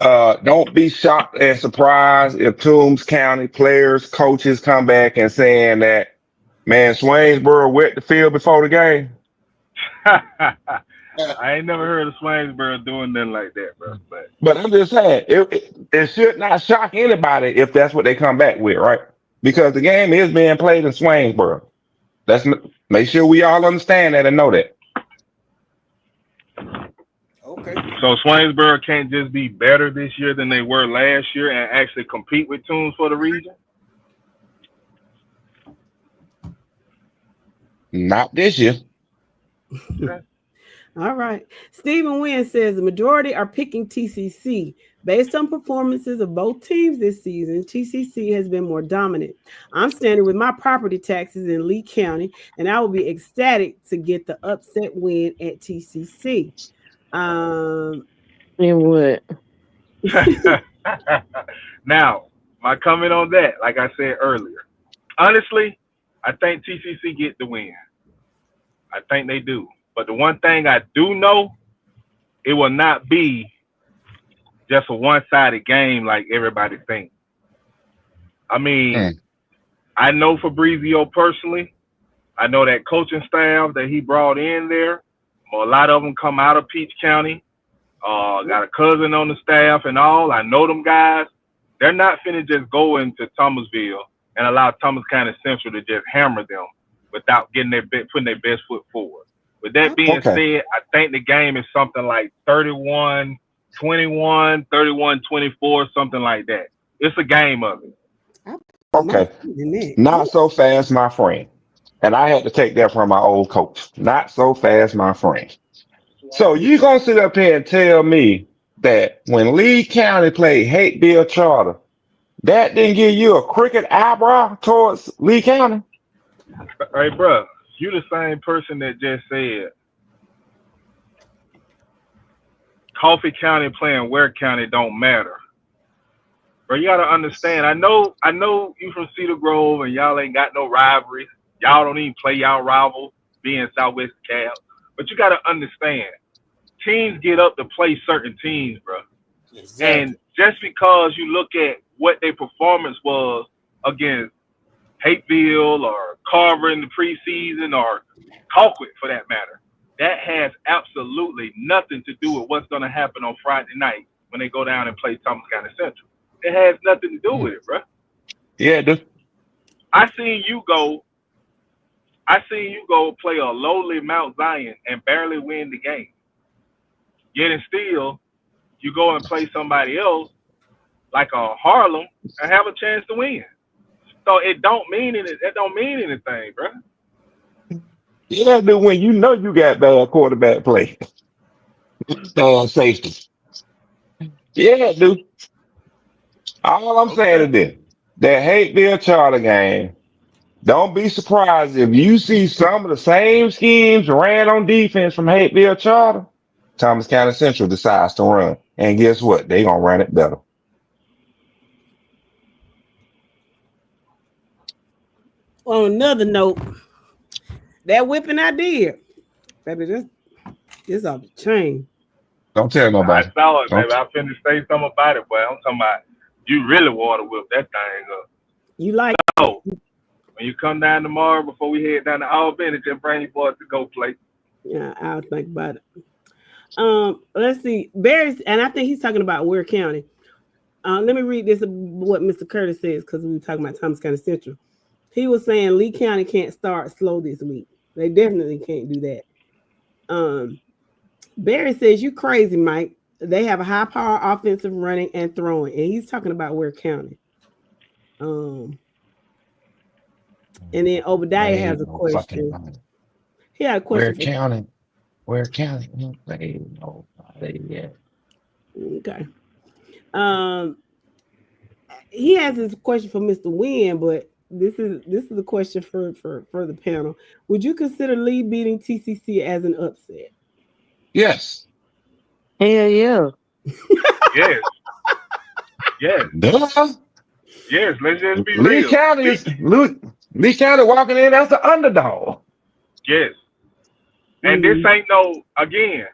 don't be shocked and surprised if Toombs County players, coaches come back and saying that, man, Swainsboro wet the field before the game. I ain't never heard of Swainsboro doing nothing like that, bro. But I'm just saying, it should not shock anybody if that's what they come back with, right? Because the game is being played in Swainsboro. Make sure we all understand that and know that. Okay. So Swainsboro can't just be better this year than they were last year and actually compete with Toombs for the region? Not this year. Okay. All right. Stephen Wynn says the majority are picking TCC. Based on performances of both teams this season, TCC has been more dominant. I'm standing with my property taxes in Lee County, and I will be ecstatic to get the upset win at TCC. And what? Now, my comment on that, like I said earlier, honestly, I think TCC get the win. I think they do. But the one thing I do know, it will not be just a one-sided game like everybody thinks. I mean, I know Fabrizio personally. I know that coaching staff that he brought in there. A lot of them come out of Peach County. Got a cousin on the staff and all. I know them guys. They're not finna just go into Thomasville and allow Thomas County Central to just hammer them without putting their best foot forward. With that being said, I think the game is something like 31-21, 31-24, something like that. It's a game of it. Okay. Not so fast, my friend. And I had to take that from my old coach. Not so fast, my friend. So you gonna sit up here and tell me that when Lee County played Hateville Charter, that didn't give you a crooked eyebrow towards Lee County? Hey, bro, you the same person that just said Coffee County playing Ware County don't matter. Bro, you gotta understand. I know you from Cedar Grove and y'all ain't got no rivalries. Y'all don't even play y'all rivals, being Southwest Cavs. But you gotta understand, teams get up to play certain teams, bro. Exactly. And just because you look at what their performance was against Hateville or Carver in the preseason or Colquitt for that matter, that has absolutely nothing to do with what's going to happen on Friday night when they go down and play Thomas County Central. It has nothing to do with it, bro. Yeah, it does. I seen you go play a lowly Mount Zion and barely win the game. Yet and still, you go and play somebody else like a Harlem and have a chance to win. So it don't mean anything, bro. Yeah, dude, when you know you got bad quarterback play. Bad safety. Yeah, dude. All I'm saying is this. That Hateville Charter game, don't be surprised if you see some of the same schemes ran on defense from Hateville Charter. Thomas County Central decides to run. And guess what? They gonna run it better. On another note, that whipping I did, baby, this off the chain. Don't tell nobody. I saw it, baby. I finna say something about it, boy. I'm talking about you really want to whip that thing up. You like so when you come down tomorrow before we head down to Albany, just bring your boys to go play. Yeah, I'll think about it. Let's see. Barry's, and I think he's talking about Ware County. Let me read this what Mr. Curtis says because we were talking about Thomas County Central. He was saying Lee County can't start slow this week. They definitely can't do that. Barry says, you crazy, Mike. They have a high power offensive running and throwing. And he's talking about Ware County. And then Obadiah has a question. He had a question. Ware County. Nobody yet. Okay. He has his question for Mr. Wynn, but this is a question for the panel. Would you consider Lee beating TCC as an upset? Yes. Hell yeah. Yes. Yes. Duh. Yes, let's just be Lee real. County is Lee County walking in as the underdog. Yes. And this ain't no, again,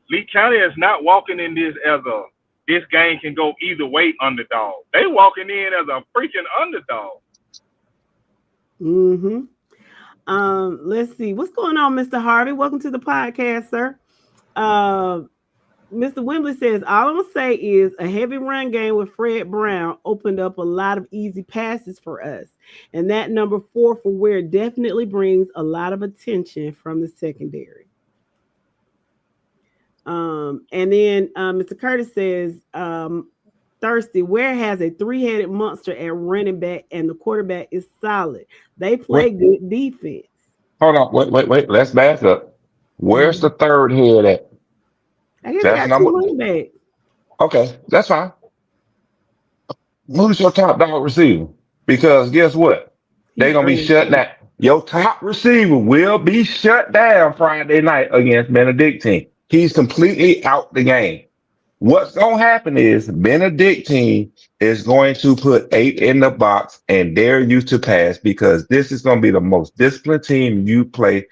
Lee County is not walking in this as a, this game can go either way underdog. They walking in as a freaking underdog. Let's see. What's going on, Mr. Harvey? Welcome to the podcast, sir. Mr. Wembley says, all I'm going to say is a heavy run game with Fred Brown opened up a lot of easy passes for us. And that number 4 for Ware definitely brings a lot of attention from the secondary. And then Mr. Curtis says, Thirsty, Ware has a 3-headed monster at running back, and the quarterback is solid. They play good defense. Hold on. Wait. Let's back up. Where's the third head at? I guess that's got 2 running backs. Okay, that's fine. Who's your top dog receiver? Because guess what? They're going to be shut down. Your top receiver will be shut down Friday night against Benedictine. He's completely out the game. What's going to happen is Benedictine is going to put 8 in the box and dare you to pass, because this is going to be the most disciplined team you play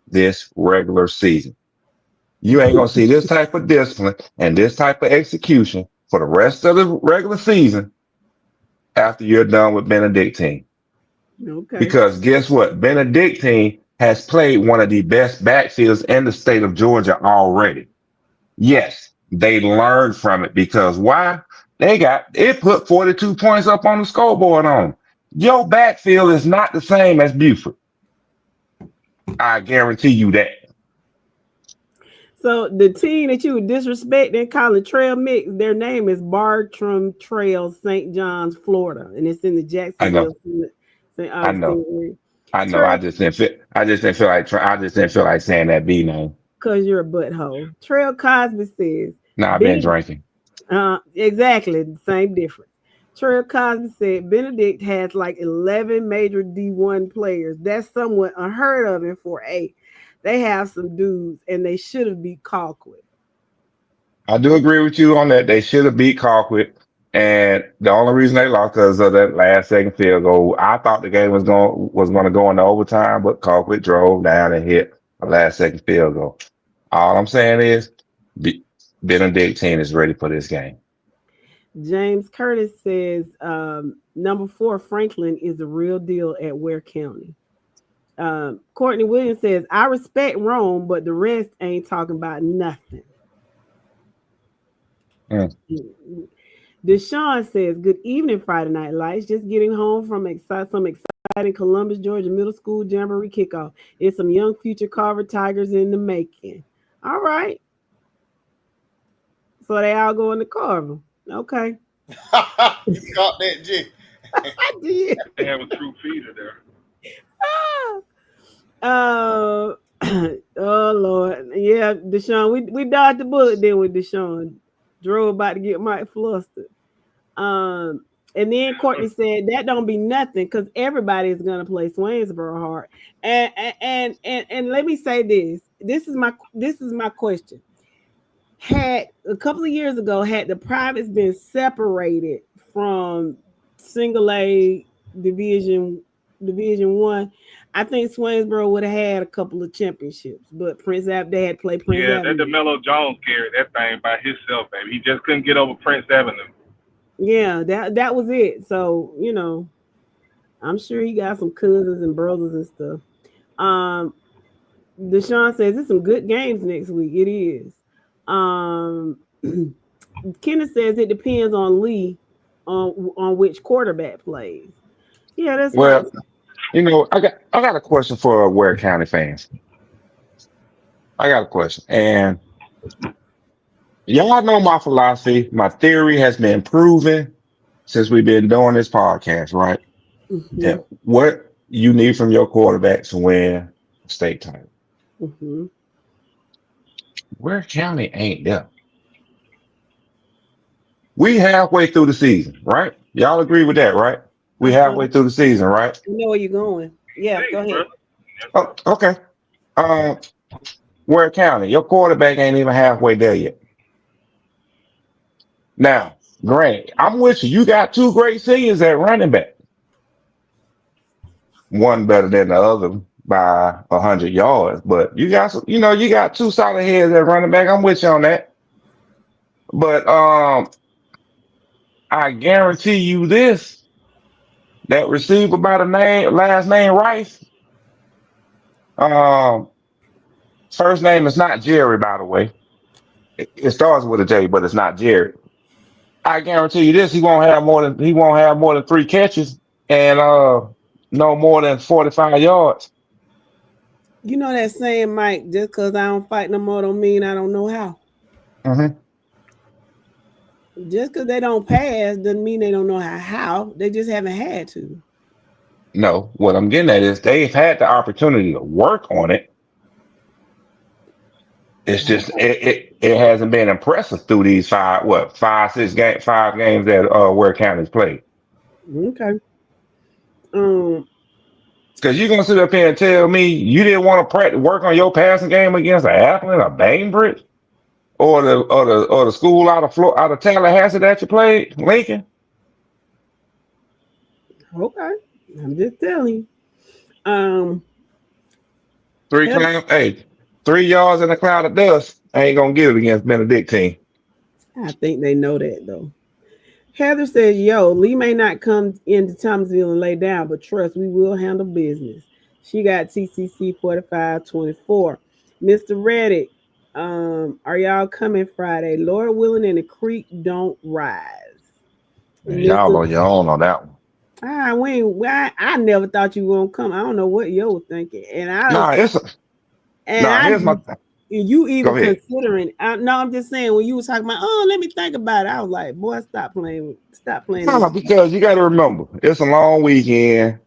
this regular season. You ain't going to see this type of discipline and this type of execution for the rest of the regular season after you're done with Benedictine. Okay. Because guess what? Benedictine has played one of the best backfields in the state of Georgia already. Yes, they learned from it, because why? It put 42 points up on the scoreboard on them. Your backfield is not the same as Buford. I guarantee you that. So the team that you would disrespect and call it Trail Mix, their name is Bartram Trail, St. John's, Florida, and it's in the Jacksonville, St. Augustine. I know. I just didn't feel like saying that B name. Cause you're a butthole. Trail Cosby says, "Nah, I've been drinking." Exactly, same difference. Trail Cosby said Benedict has like 11 major D1 players. That's somewhat unheard of in 4A. They have some dudes, and they should have beat Colquitt. I do agree with you on that. They should have beat Colquitt, and the only reason they lost because of that last second field goal. I thought the game was going to go into overtime, but Colquitt drove down and hit a last second field goal. All I'm saying is, Benedictine is ready for this game. James Curtis says number 4 Franklin is the real deal at Ware County. Courtney Williams says, I respect Rome, but the rest ain't talking about nothing. Deshaun says, good evening, Friday Night Lights. Just getting home from some exciting Columbus, Georgia middle school jamboree kickoff. It's some young future Carver Tigers in the making. All right. So they all go in the Carver. Okay. Caught that G. I did. They have a true feeder there. Oh Lord, yeah, Deshaun, we dodged the bullet then with Deshaun. Drew about to get Mike flustered. And then Courtney said that don't be nothing because everybody is gonna play Swainsboro hard. And let me say this. This is my question. Had a couple of years ago, had the privates been separated from single A Division 1, I think Swainsboro would have had a couple of championships, but they had played Prince Avenue. That DeMello Jones carried that thing by himself, baby. He just couldn't get over Prince Avenue. Yeah, that was it. So, I'm sure he got some cousins and brothers and stuff. Deshaun says it's some good games next week. It is. Kenneth says it depends on Lee on which quarterback plays. Yeah, that's right. I got a question for Ware County fans. I got a question. And y'all know my philosophy. My theory has been proven since we've been doing this podcast, right? Mm-hmm. Yeah. What you need from your quarterback to win a state title. Mm-hmm. Ware County ain't there. We halfway through the season, right? Y'all agree with that, right? We halfway through the season, right? You know where you're going. Yeah, go ahead. Oh, okay. Ware County, your quarterback ain't even halfway there yet. Now, Grant, I'm with you. You got two great seniors at running back. One better than the other by 100 yards, but you got some, you got two solid heads at running back. I'm with you on that. But I guarantee you this: that receiver by the last name Rice, um, first name is not Jerry, by the way. It starts with a J, but it's not Jerry. I guarantee you this: he won't have more than 3 catches and no more than 45 yards. You know that saying, Mike, just because I don't fight no more don't mean I don't know how. Hmm. Just because they don't pass doesn't mean they don't know how. They just haven't had to. No, what I'm getting at is they've had the opportunity to work on it. It's just Okay. it hasn't been impressive through these 5 games that Ware County's played. Okay. Um, Because you're gonna sit up here and tell me you didn't want to practice work on your passing game against an Appleton, a Bainbridge, or the school out of Tallahassee that you played, Lincoln. okay. I'm just telling you. Um, Three Heather, claim, hey, 3 yards in a cloud of dust. I ain't gonna get it against Benedictine. I think they know that though. Heather says, "Yo, Lee may not come into Thomasville and lay down, but trust we will handle business." She got TCC 4524. Mr. Reddick, are y'all coming Friday? Lord willing, and the creek don't rise. Man, y'all Mr. on your own on that one. I never thought you were gonna come. I don't know what you were thinking, Nah, and nah. I Here's my you go even ahead. considering. No, I'm just saying when you was talking about, oh, let me think about it. I was like, boy, stop playing Nah, this. because you got to remember it's a long weekend.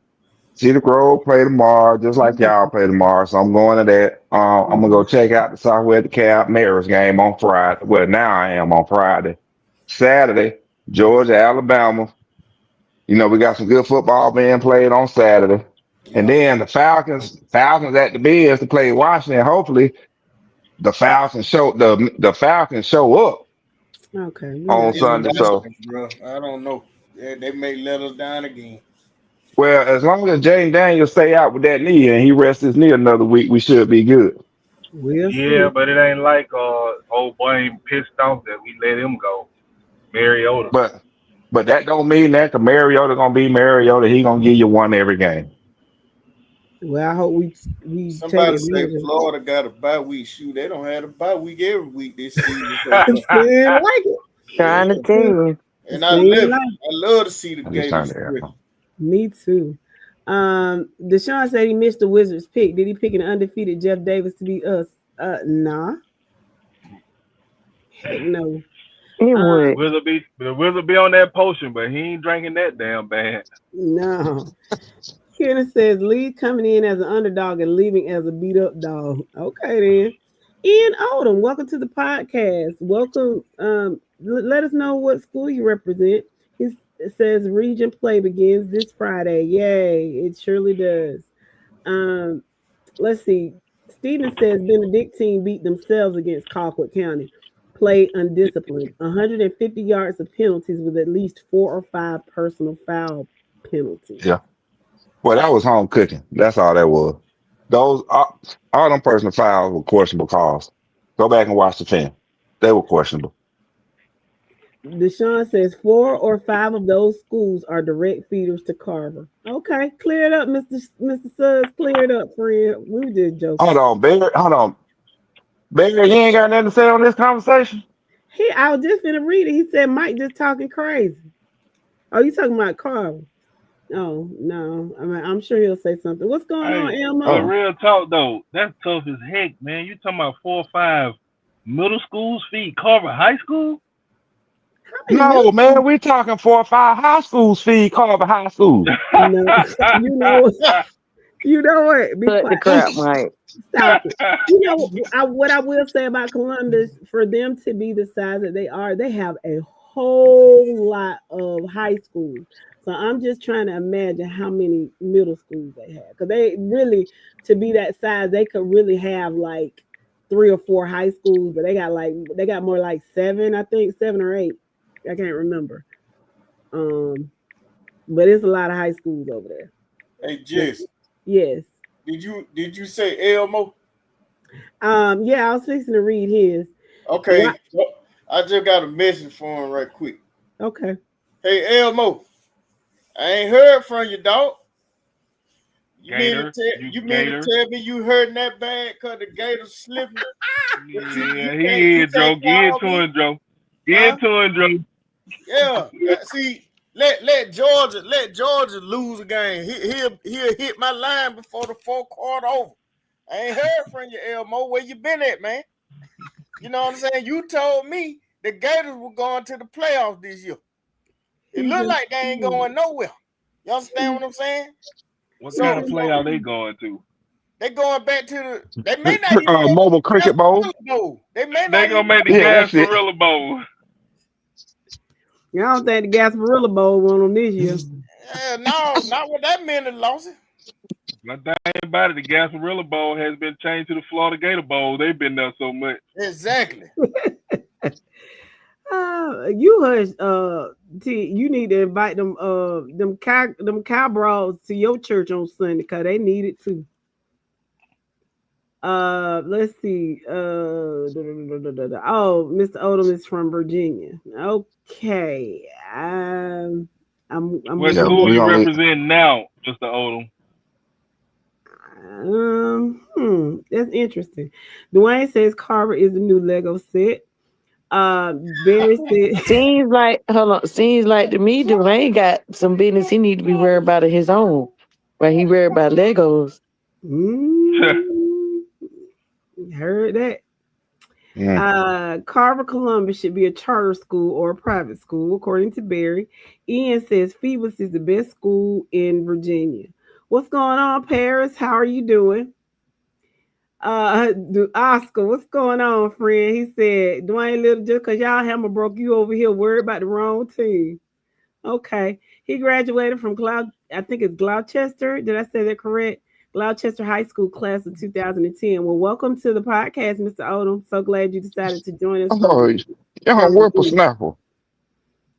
Cedar Grove play tomorrow, just like y'all play tomorrow. So I'm going to that. I'm gonna go Mhm. check out the Southwest DeKalb Mariners game on Friday. Well, now I am on Friday. Saturday, Georgia, Alabama. We got some good football being played on Saturday. And Yeah. then the Falcons at the Bears to play Washington. Hopefully, the Falcons show up Okay, we're on not It's gonna Sunday. do. So, Washington, bro. I don't know. They may let us down again. well, as long as Jaden Daniels stay out with that knee and he rests his knee another week, we should be good. We'll Yeah, see. but it ain't like old boy ain't pissed off that we let him go. Mariota. But but that don't mean that the Mariota gonna be Mariota. He gonna give you one every game. Well, I hope we take Somebody say advantage. Florida got a bye week. Shoot, they don't have a bye week every week this season so far. Seem like it. Yeah. Trying to tell you. And I Seem love it. like I love to see the I just Gators turned the air script. on. me too. Deshaun said he missed the Wizards pick. Did he pick an undefeated Jeff Davis to be us? Nah, heck no. It Uh, would. The Wizard be on that potion, but he ain't drinking that damn bad. no. Kenna says Lee coming in as an underdog and leaving as a beat up dog. Okay then. Ian Odom, welcome to the podcast. Welcome. Let us know what school you represent. It says region play begins this Friday. Yay! It surely does. Um, let's see. Steven says Benedictine beat themselves against Colquitt County. Played undisciplined. 150 yards of penalties with at least 4 or 5 personal foul penalties. Yeah. Well, that was home cooking. That's all that was. Those all them personal fouls were questionable calls. Go back and watch the film. They were questionable. Deshaun says 4 or 5 of those schools are direct feeders to Carver. Okay, clear it up, Mr. Suggs. Clear it up, friend. We were just joking. Hold on, Barry. Hold on, Barry. You ain't got nothing to say on this conversation. I was just gonna read it. He said Mike just talking crazy. Oh, you talking about Carver? Oh no, I mean I'm sure he'll say something. What's going on, Hey, hey, Oh Elmo? real talk though, that's tough as heck, man. You talking about 4 or 5 middle schools feed Carver High School? How many middle no, man. schools? We talking 4 or 5 high schools feed Carver High School. No, you know, you know what? Be Cut the quiet. crap, Mike. Stop it. You know what I will say about Columbus for them to be the size that they are, they have a whole lot of high schools. So I'm just trying to imagine how many middle schools they have. Because they really, to be that size, they could really have like 3 or 4 high schools, but they got more like 7, I think 7 or 8. I can't remember. But it's a lot of high schools over there. Hey, Jess, Yes. did you say Elmo? Yeah, I was fixing to read his. Okay, I just got a message for him right quick. Okay. Hey, Elmo, I ain't heard from you, dog. Gator, You mean to Gator. tell me you heard in that bag because the Gator's slipping? But Yeah, you he is, Joe. can't Get call to me? him, Joe. Huh? Get to him, Joe. Yeah. See, let Georgia lose a game. He'll hit my line before the fourth quarter over. I ain't heard from you, Elmo. Where you been at, man? You know what I'm saying? You told me the Gators were going to the playoffs this year. It looked like they ain't going nowhere. You understand what I'm saying? What kind So of play are they going to? they going back to they may not even go to Mobile the Cricket Bowl. Gasparilla Bowl. They may They not gonna even make the Yeah, that's it. Gasparilla Bowl. I don't think the Gasparilla Bowl won them this year. no, not with that many losses. My thing about it, the Gasparilla Bowl has been changed to the Florida Gator Bowl. They've been there so much. Exactly. You hush, T. You need to invite them cowbrows to your church on Sunday because they need it too. Let's see. Oh, Mr. Odom is from Virginia. Okay. I'm What Yeah, school we you only. represent now, Mr. Odom? That's interesting. Dwayne says Carver is the new Lego set. Barry said Seems like to me Dwayne got some business he need to be worried about of his own. But he worried about Legos. mm, heard that. Mm. Carver Columbus should be a charter school or a private school, according to Barry. Ian says Phoebus is the best school in Virginia. What's going on, Paris? How are you doing? Oscar, what's going on, friend? He said, Dwayne Little, just because y'all hammer broke you over here, worried about the wrong team. Okay. He graduated from I think it's Gloucester. Did I say that correct? Gloucester High School class of 2010. Well, welcome to the podcast, Mr. Odom. So glad you decided to join us Oh, from y'all Virginia. whippersnapper.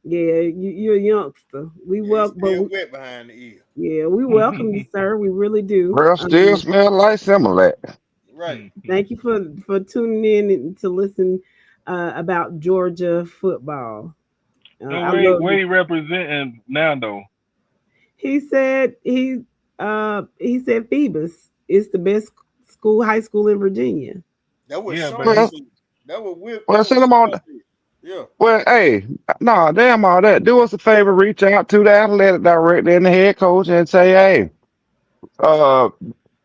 Yeah, you're a youngster. We Yeah, he's welcome, still wet behind the ear. yeah, we welcome you, sir. We really do. Breath still smell like Similac. Right. Thank you for tuning in and to listen about Georgia football. So I love where he representing now though? He said he said Phoebus is the best high school in Virginia. That was Yeah, but Sean he Well, said. That was well, send them on. Sean said. Yeah. Well, hey, no, damn all that. Do us a favor, reach out to the athletic director and the head coach and say, hey, uh,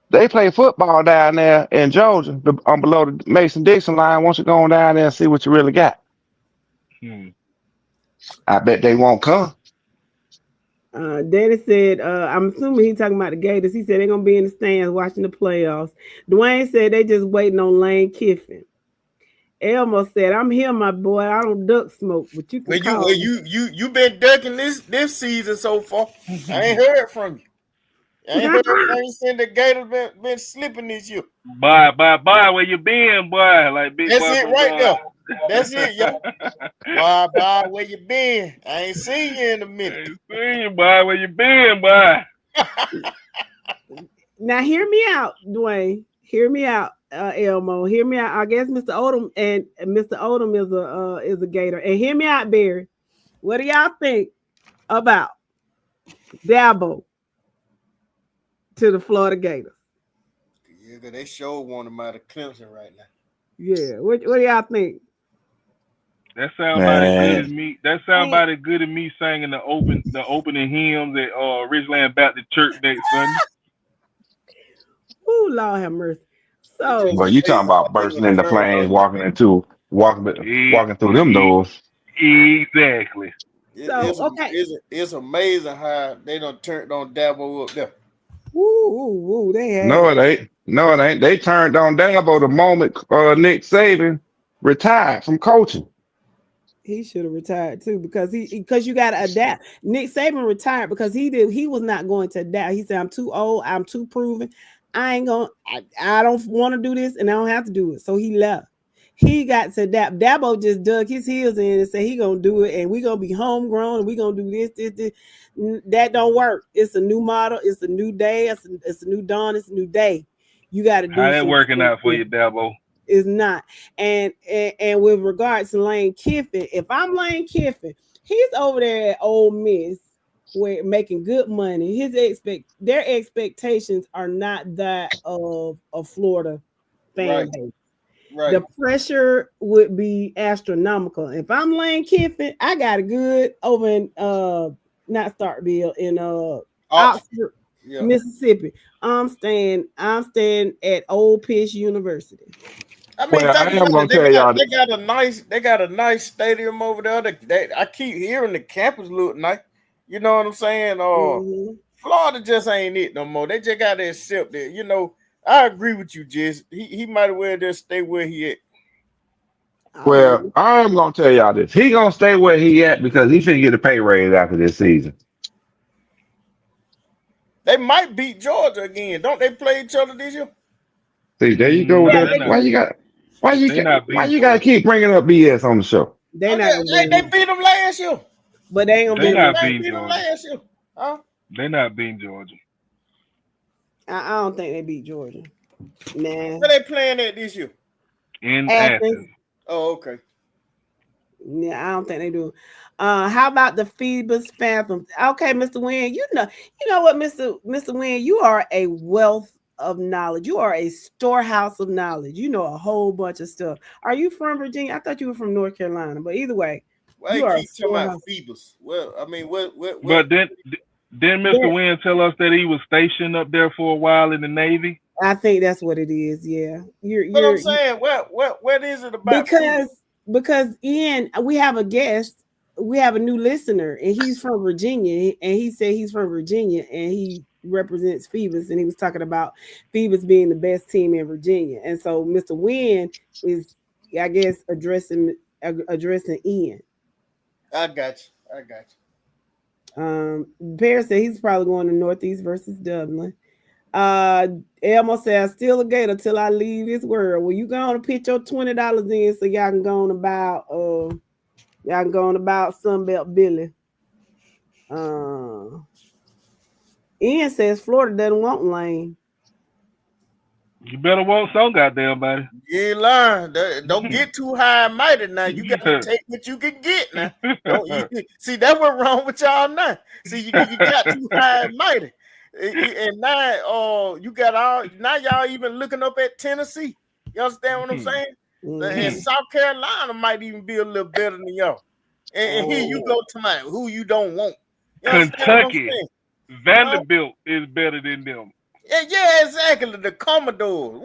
they play football down there in Georgia, below the Mason Dixon line. Why don't you go on down there and see what you really got? hmm. I bet they won't come. Danny said, I'm assuming he's talking about the Gators. He said they're gonna be in the stands watching the playoffs. Dwayne said they just waiting on Lane Kiffin. Elmo said, I'm here, my boy. I don't duck smoke, but you can call me. You been ducking this season so far. I ain't heard from you. I ain't heard from you since the Gators been slipping this year. Bye, where you been, boy? Like big That's boy it from right there. That's it, yo. Bye, where you been? I ain't seen you in a minute. Ain't seen you, boy. Where you been, boy? Now hear me out, Dwayne. Hear me out, Elmo. Hear me out. I guess Mr. Odom and Mr. Odom is a Gator. And hear me out, Barry. What do y'all think about Dabo to the Florida Gators? Yeah, cause they sure want him out of Clemson right now. Yeah. What do y'all think? That sound about as good Man, as me. That sound about as good as me singing the opening hymns at Ridgeland Baptist Church next Sunday. Oh, Lord have mercy. It's So just but you talking amazing about how they bursting gonna into turn flames, on E- walking through them e- doors. exactly. okay. It's amazing how they done turned on Dabo up there. Ooh, they No, have. it ain't. No, it ain't. They turned on Dabo the moment Nick Saban retired from coaching. He should have retired too because you got to adapt. Nick Saban retired because he was not going to adapt. He said, "I'm too old. I'm too proven. I ain't going. I don't want to do this, and I don't have to do it." So he left. he got to Dabo just dug his heels in and said he gonna do it, and we gonna be homegrown, and we gonna do this. That don't work. It's a new model. It's a new day. It's a new dawn. It's a new day. You got to do How that working out for you, Dabo? Is not. And with regards to Lane Kiffin, if I'm Lane Kiffin, he's over there at Ole Miss, where making good money. Their expectations are not that of a Florida fan base. Right. The pressure would be astronomical. If I'm Lane Kiffin, I got a good over in not Starkville, in Oxford, Mississippi. I'm staying at Old Pish University. I mean, Well, I am gonna tell y'all this. They got a nice stadium over there. I keep hearing the campus look nice. You know what I'm saying? Florida just ain't it no more. They just got to accept it. You know, I agree with you, Jess. He might as well just stay where he at. Well, I am gonna tell y'all this. He gonna stay where he at because he finna get a pay raise after this season. They might beat Georgia again. Don't they play each other this year? See, there you go with that. Why you gotta keep bringing up BS on the show? They beat them last year. But they ain't gonna beat them last year. Huh? They're not beating Georgia. I don't think they beat Georgia. Nah. Where they playing at this year? In Athens. Oh, okay. Yeah, I don't think they do. How about the Phoebus Phantoms? Okay, Mr. Wynn, you know what, Mr. Wynn, you are a wealth of knowledge. You are a storehouse of knowledge. You know a whole bunch of stuff. Are you from Virginia? I thought you were from North Carolina, but either way, you are keep talking about Phoebus. Well, I mean, what? But didn't Mr. Wynn tell us that he was stationed up there for a while in the Navy? I think that's what it is. Yeah, but I'm saying, what is it about? Because Ian, we have a guest, we have a new listener, and he's from Virginia, and he said he's from Virginia, and he represents Phoebus, and he was talking about Phoebus being the best team in Virginia, and so Mr. Wynn is, I guess, addressing Ian. I got you. Bear said he's probably going to Northeast versus Dublin. Elmo said, still a Gator till I leave this world. Well, you going to put your $20 in so y'all can go on about Sunbelt Billy. Ian says Florida doesn't want Lane. You better want some goddamn body. You ain't lying. Don't get too high and mighty now. You got to take what you can get now. See, that went wrong with y'all now. See, you got too high and mighty. And now you got now y'all even looking up at Tennessee. You understand what I'm saying? And South Carolina might even be a little better than y'all. And here you go to who you don't want. You Kentucky. Vanderbilt is better than them. Yeah, exactly. The Commodores.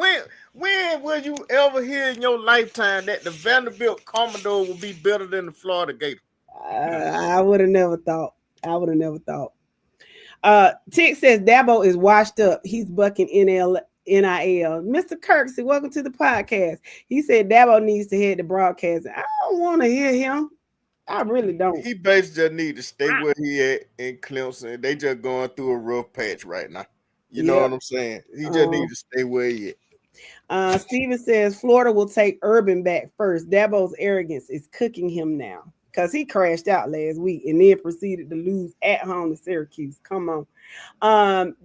When will you ever hear in your lifetime that the Vanderbilt Commodore will be better than the Florida Gator? I would have never thought. Tick says Dabo is washed up. He's bucking NIL. Mr. Kirksey, welcome to the podcast. He said Dabo needs to head to broadcasting. I don't want to hear him. I really don't. He basically just need to stay where he at in Clemson. They just going through a rough patch right now. You know what I'm saying? He just need to stay where he at. Steven says Florida will take Urban back first. Dabo's arrogance is cooking him now because he crashed out last week and then proceeded to lose at home to Syracuse. Come on.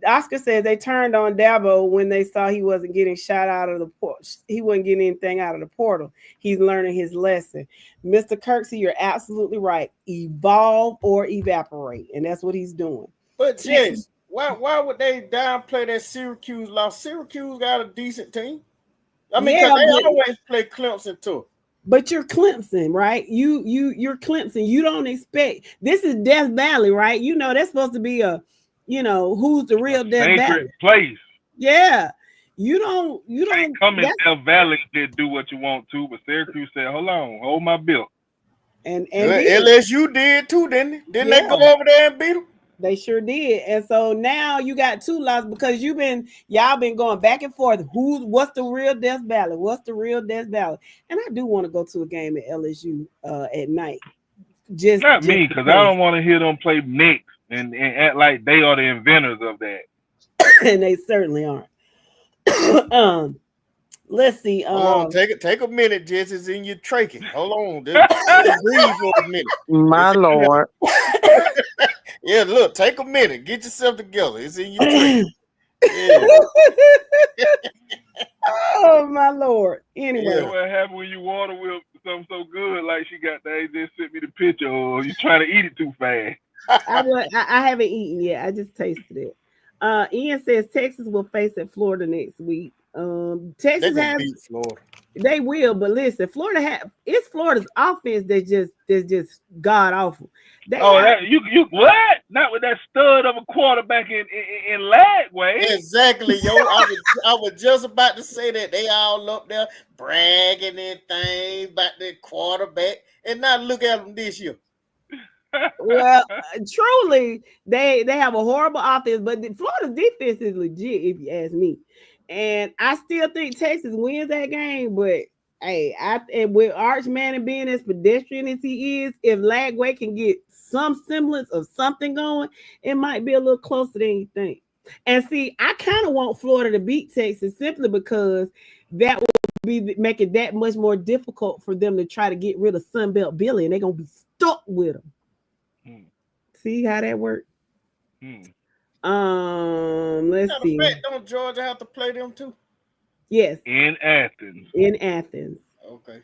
Oscar says they turned on Dabo when they saw he wasn't getting shot out of the portal. He wasn't getting anything out of the portal. He's learning his lesson. Mr. Kirksey, you're absolutely right. Evolve or evaporate. And that's what he's doing. But yes, why would they downplay that Syracuse loss? Syracuse got a decent team. I mean, because they always play Clemson too. But you're Clemson, right? You're Clemson. You don't expect this is Death Valley, right? You know that's supposed to be a, who's the real Death Valley place. Yeah, you don't come in Death Valley to do what you want to, but Syracuse said, hold my bill. And LSU did too, didn't they? Didn't they go over there and beat them? They sure did. And so now you got two losses because y'all been going back and forth. What's the real Death Valley? What's the real Death Valley? And I do want to go to a game at LSU at night. Not me, because I don't want to hear them play Knicks and act like they are the inventors of that. And they certainly aren't. Let's see. Hold on, take a minute, Jess. It's in your trachea. Hold on, just breathe for a minute. My Lord. Yeah, look, take a minute. Get yourself together. It's in your trachea. Yeah. Oh my Lord. Anyway. You know what happened when you water whip something so good like she got the just sent me the picture, or you trying to eat it too fast? I haven't eaten yet. I just tasted it. Ian says Texas will face at Florida next week. Texas They has beat Florida. they will, but listen, it's Florida's offense that's just god awful. You what? Not with that stud of a quarterback in Lagway. Exactly, yo. I was just about to say that they all up there bragging and things about the quarterback, and now look at them this year. Well, truly, they have a horrible offense, but Florida's defense is legit, if you ask me. And I still think Texas wins that game, but hey, and with Arch Manning being as pedestrian as he is, if Lagway can get some semblance of something going, it might be a little closer than you think. And see, I kind of want Florida to beat Texas simply because that will make it that much more difficult for them to try to get rid of Sunbelt Billy, and they're gonna be stuck with him. See how that worked? Let's see. Don't Georgia have to play them too? Yes. In Athens. Okay.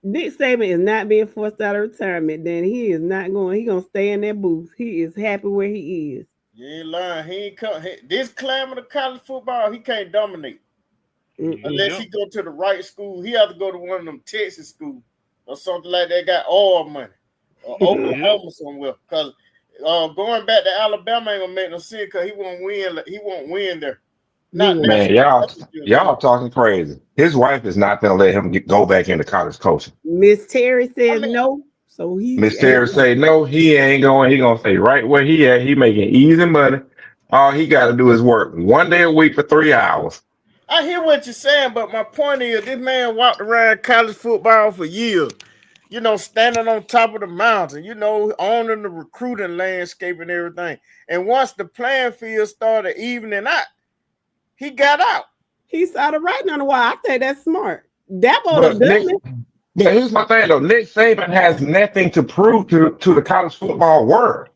Nick Saban is not being forced out of retirement. Then he is not going. He's gonna stay in that booth. He is happy where he is. You ain't lying. He ain't come. This climate of college football, he can't dominate unless he go to the right school. He have to go to one of them Texas schools or something like that. Got oil money or Oklahoma somewhere. Because going back to Alabama ain't gonna make no sense because he won't win. He won't win there. Man, y'all talking crazy. His wife is not gonna let him go back into college coaching. Miss Terry says no, so Miss Terry say no. He ain't going. He gonna stay right where he at. He making easy money. All he got to do is work 1 day a week for 3 hours. I hear what you're saying, but my point is, this man walked around college football for years. You know, standing on top of the mountain, you know, owning the recruiting landscape and everything. And once the playing field started evening out, he got out. He started writing on the wall. I think that's smart. That But here's my thing though. Nick Saban has nothing to prove to the college football world.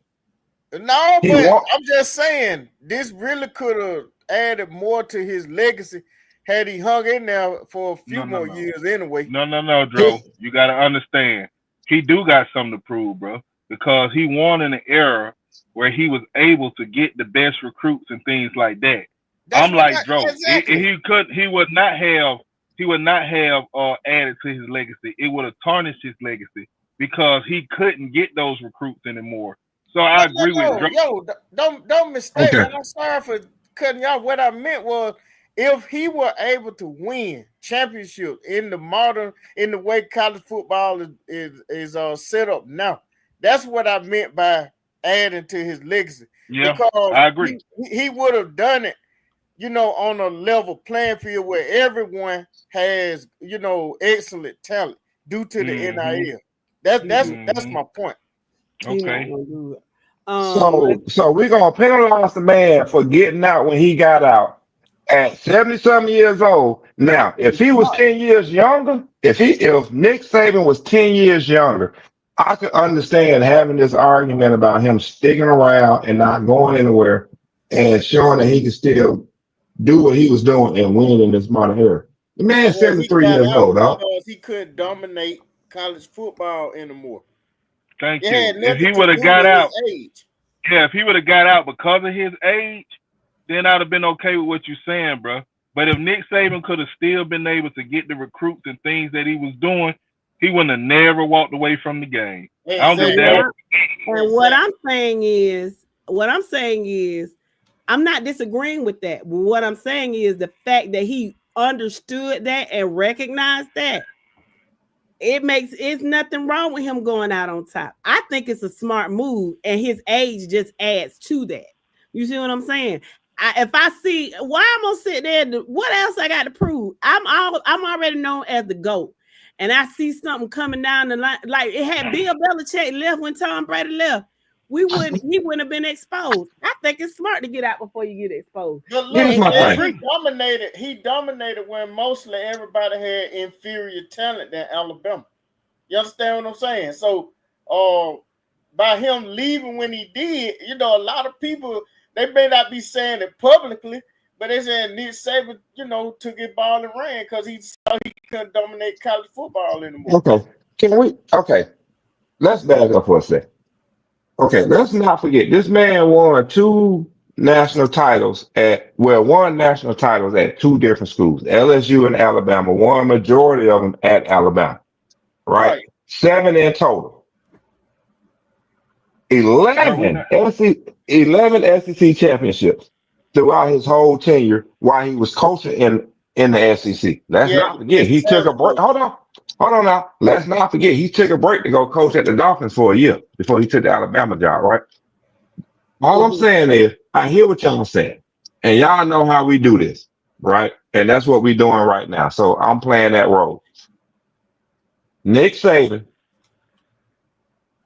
No, but I'm just saying this really could have added more to his legacy had he hung in there for a few more years anyway. No, Dro. You got to understand. He do got something to prove, bro, because he won in an era where he was able to get the best recruits and things like that. I'm like, Dro, exactly. He would not have added to his legacy. It would have tarnished his legacy because he couldn't get those recruits anymore. So I agree with Dro. Yo, don't mistake. Okay. I'm sorry for cutting y'all. What I meant was, if he were able to win championship in the way college football is set up now, that's what I meant by adding to his legacy. Yeah, because I agree. He would have done it, you know, on a level playing field where everyone has, you know, excellent talent due to the NIL. That's my point. Okay. So we're gonna penalize the man for getting out when he got out at 70-something years old. Now, if he was 10 years younger, if Nick Saban was 10 years younger, I could understand having this argument about him sticking around and not going anywhere and showing that he can still do what he was doing and win in this modern era. The man's 73 years old, though. Because he couldn't dominate college football anymore. Thank you. If he would have got out, if he would have got out because of his age, then I'd have been okay with what you're saying, bro. But if Nick Saban could have still been able to get the recruits and things that he was doing, he wouldn't have never walked away from the game. And what I'm saying is, I'm not disagreeing with that. What I'm saying is the fact that he understood that and recognized that. It's nothing wrong with him going out on top. I think it's a smart move, and his age just adds to that. You see what I'm saying? If I see why I'm gonna sit there, what else I got to prove? I'm already known as the GOAT, and I see something coming down the line. Like it had Bill Belichick left when Tom Brady left. he wouldn't have been exposed. I think it's smart to get out before you get exposed. But Here's look, my man, thing. he dominated when mostly everybody had inferior talent than Alabama. You understand what I'm saying? So, by him leaving when he did, a lot of people, they may not be saying it publicly, but they saying Nick Saban, took his ball and ran because he saw he couldn't dominate college football anymore. Okay. Okay. Let's back up for a second. Okay, let's not forget this man won one national titles at two different schools, LSU and Alabama. Won majority of them at Alabama, right? Right. Seven in total. But we not. 11 SEC championships throughout his whole tenure while he was coaching in the SEC. Let's Yeah, not forget he took a break. terrible. Hold on now. Let's not forget he took a break to go coach at the Dolphins for a year before he took the Alabama job, right? All I'm Mhm. saying is, I hear what y'all saying, and y'all know how we do this, right? And that's what we're doing right now. So I'm playing that role. Nick Saban,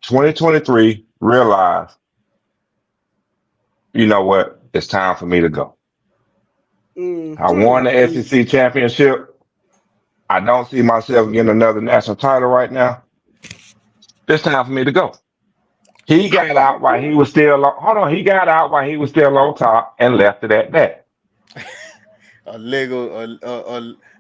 2023, realized, you know what? It's time for me to go. I won the Mhm. SEC championship. I don't see myself getting another national title right now. It's time for me to go. He got out while he was still hold on. He got out while he was still on top and left it at that. A Lego.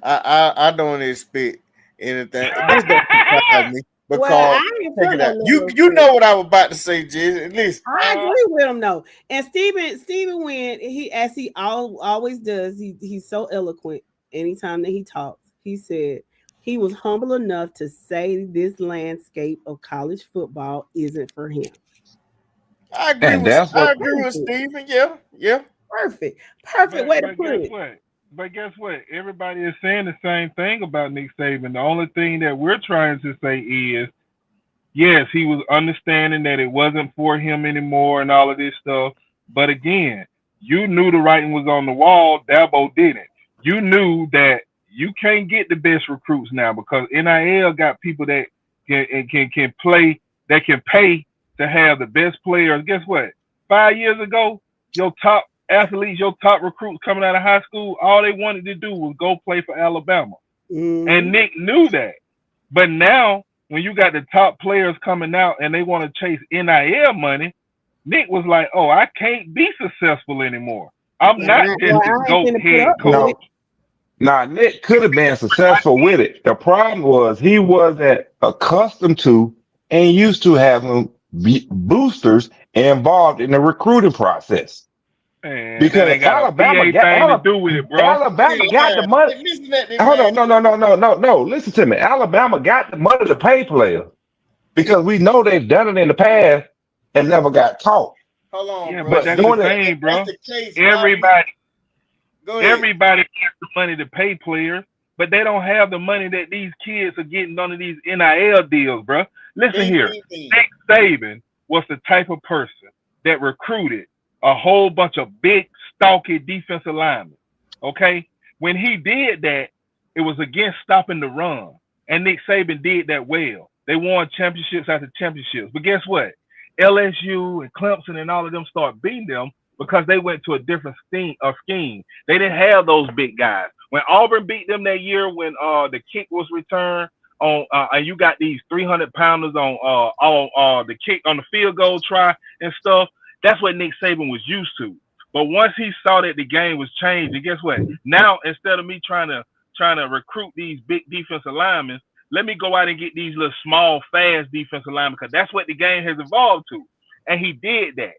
I don't expect anything. This don't surprise me Well, because I ain't check for it no out. You Lego you set. know what I was about to say, Jay. At least I agree with him though. And Steven when he as he always does, he's so eloquent anytime that he talks. He said he was humble enough to say this landscape of college football isn't for him. I agree And with that's I what agree with Perfect. Steven. Yeah, yeah. Perfect. Perfect way But to but put guess it. what? But guess what? Everybody is saying the same thing about Nick Saban. The only thing that we're trying to say is, yes, he was understanding that it wasn't for him anymore and all of this stuff. But again, you knew the writing was on the wall. Dabo didn't. You knew that you can't get the best recruits now because NIL got people that can play, that can pay to have the best players. Guess what? 5 years ago, your top athletes, your top recruits coming out of high school, all they wanted to do was go play for Alabama. And Mhm. Nick knew that. But now, when you got the top players coming out and they want to chase NIL money, Nick was like, "Oh, I can't be successful anymore. I'm And not just the I ain't GOAT finna put head up with coach." it. no. Now Nick could have been successful with it. The problem was he wasn't accustomed to and used to having boosters involved in the recruiting process And that because ain't got a PA thing to do with it, bro. Alabama got the money. Listen at that Hold man. on, no. Listen to me. Alabama got the money to pay players because we know they've done it in the past and never got caught. Hold on, Yeah, bro. but But that's See, the doing it, if thing, that's bro. the case, why we Everybody, go ahead? everybody has the money to pay players, but they don't have the money that these kids are getting under these NIL deals, bro. Listen Bing, here. bing, bing. Nick Saban was the type of person that recruited a whole bunch of big, stalky defensive linemen. Okay? When he did that, it was against stopping the run. And Nick Saban did that well. They won championships after championships. But guess what? LSU and Clemson and all of them start beating them because they went to a different scheme. They didn't have those big guys. When Auburn beat them that year, when the kick was returned on, and you got these 300 pounders on the kick on the field goal try and stuff. That's what Nick Saban was used to. But once he saw that the game was changed, and guess what? Now instead of me trying to recruit these big defensive linemen, let me go out and get these little small, fast defensive linemen because that's what the game has evolved to. And he did that.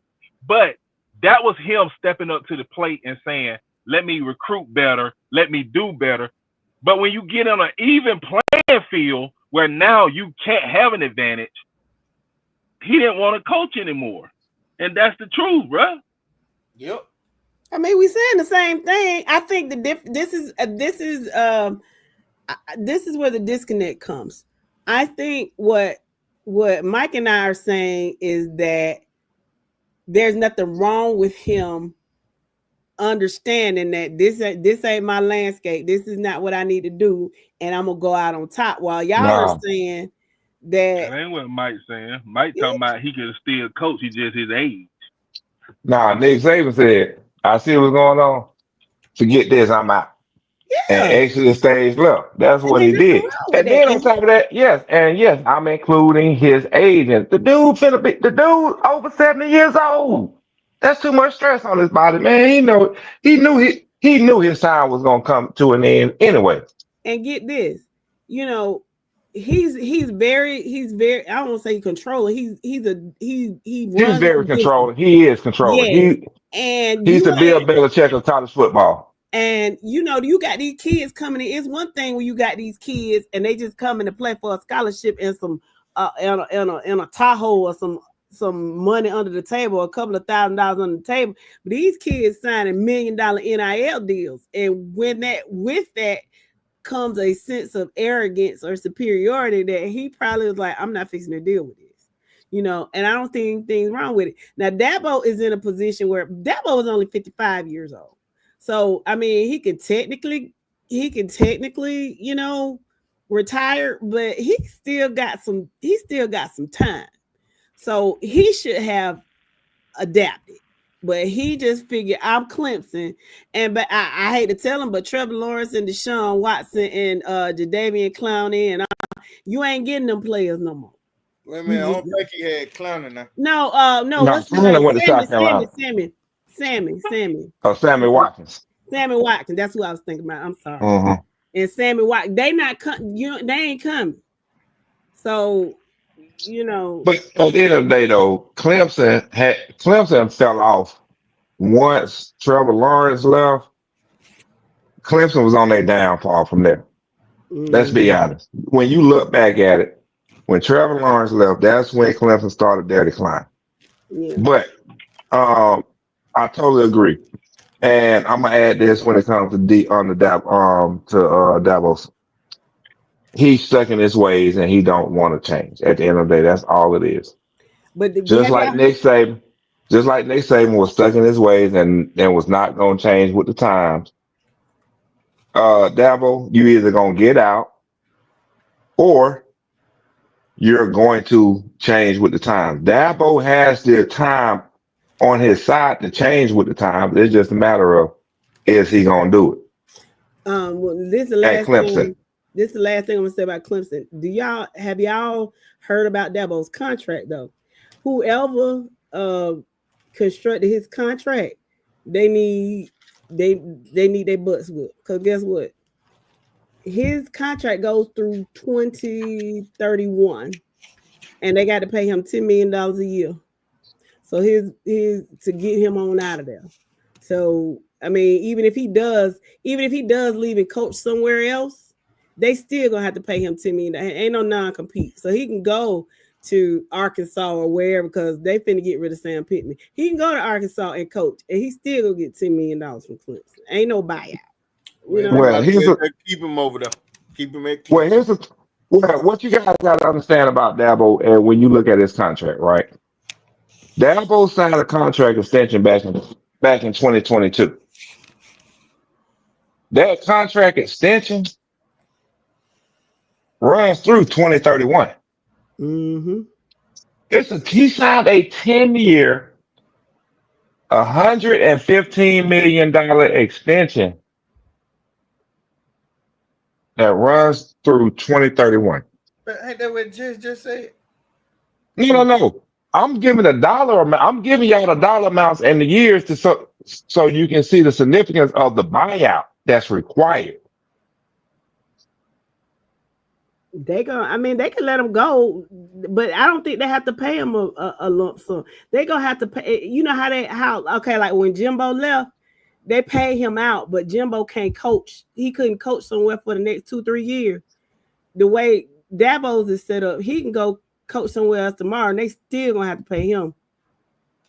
But that was him stepping up to the plate and saying, let me recruit better, let me do better. But when you get on an even playing field where now you can't have an advantage, he didn't want to coach anymore. And that's the truth, bro. Yep. I mean, we saying the same thing. I think this is where the disconnect comes. I think what Mike and I are saying is that there's nothing wrong with him understanding that this ain't my landscape. This is not what I need to do, and I'm gonna go out on top. While y'all are nah, saying That that ain't what Mike's saying. Mike talking about he could still coach. He just his age. Nah, Nick Saban said, I see what's going on. Forget this, I'm out. And yeah. exit the stage left. That's And what ain't he nothing did. wrong with And that. then on top of that, yes, and yes, I'm including his agent. The dude over 70 years old. That's too much stress on his body, man. He knew his time was gonna come to an end anyway. And get this, you know, he's very I don't want to say controlling. He He's runs very the business. controlling. He is controlling. Yes. And He's you the Bill ain't Belichick of college football. and you know, you got these kids coming in. It's one thing when you got these kids and they just coming to play for a scholarship and some in a Tahoe or some money under the table, a couple of $1,000 on the table. But these kids signing $1 million NIL deals. And when that with that comes a sense of arrogance or superiority that he probably was like, I'm not fixing to deal with this, you know, and I don't think anything's wrong with it. Now, Dabo is in a position where Dabo is only 55 years old. So, I mean, he can technically, you know, retire, but he still got some time. So he should have adapted. But he just figured I'm Clemson, and but I hate to tell him, but Trevor Lawrence and Deshaun Watson and Jadeveon Clowney and you ain't getting them players no more. Wait a You minute, I don't just think he had clowning now. no. No, What's his Florida name? went to Sammy, South Sammy, Carolina. Sammy, Sammy, Sammy, Sammy Watkins. Sammy Watkins. That's who I was thinking about. I'm sorry. hmm And Sammy Watkins, they not come. You know, they ain't coming. So you know, But at the end of the day, though, Clemson fell off once Trevor Lawrence left. Clemson was on their downfall from there. Let's be mm, honest. When you look back at it, when Trevor Lawrence left, that's when Clemson started their decline. yeah. But um, I totally agree. And I'm gonna add this when it comes to Davos. He's stuck in his ways and he don't want to change. At the end of the day, that's all it is. But Just have like y'all? Nick Saban, just like Nick Saban was stuck in his ways and was not gonna change with the times. Dabo, you either gonna get out or you're going to change with the times. Dabo has the time on his side to change with the times. It's just a matter of is he gonna do it Well, this is the at last Clemson? thing. This is the last thing I'm gonna say about Clemson. Have y'all heard about Dabo's contract though? Whoever constructed his contract, they need they need their butts whipped. Because guess what? His contract goes through 2031 and they got to pay him $10 million a year. So his to get him on out of there. So I mean, even if he does leave and coach somewhere else, they still gonna have to pay him $10 million. Ain't no non-compete. So he can go to Arkansas or wherever because they finna get rid of Sam Pittman. He can go to Arkansas and coach, and he still gonna get $10 million from Clemson. Ain't no buyout. You Well, know they what I Well, might mean? as here's well a just keep him over there. Keep him at well Clemson. here's a well what you guys got to understand about Dabo and when you look at his contract, right? Dabo signed a contract extension back in 2022. That contract extension runs through 2031. Mm-hmm. He signed a 10-year, $115 million extension that runs through 2031. But ain't that what just said? No, no, no. I'm giving a dollar amount. I'm giving y'all the dollar amounts and the years so you can see the significance of the buyout that's required. I mean, they can let him go, but I don't think they have to pay him a lump sum. They gonna have to pay. You know okay, like when Jimbo left, they paid him out, but Jimbo can't coach. He couldn't coach somewhere for the next 2-3 years. The way Davos is set up, he can go coach somewhere else tomorrow, and they still gonna have to pay him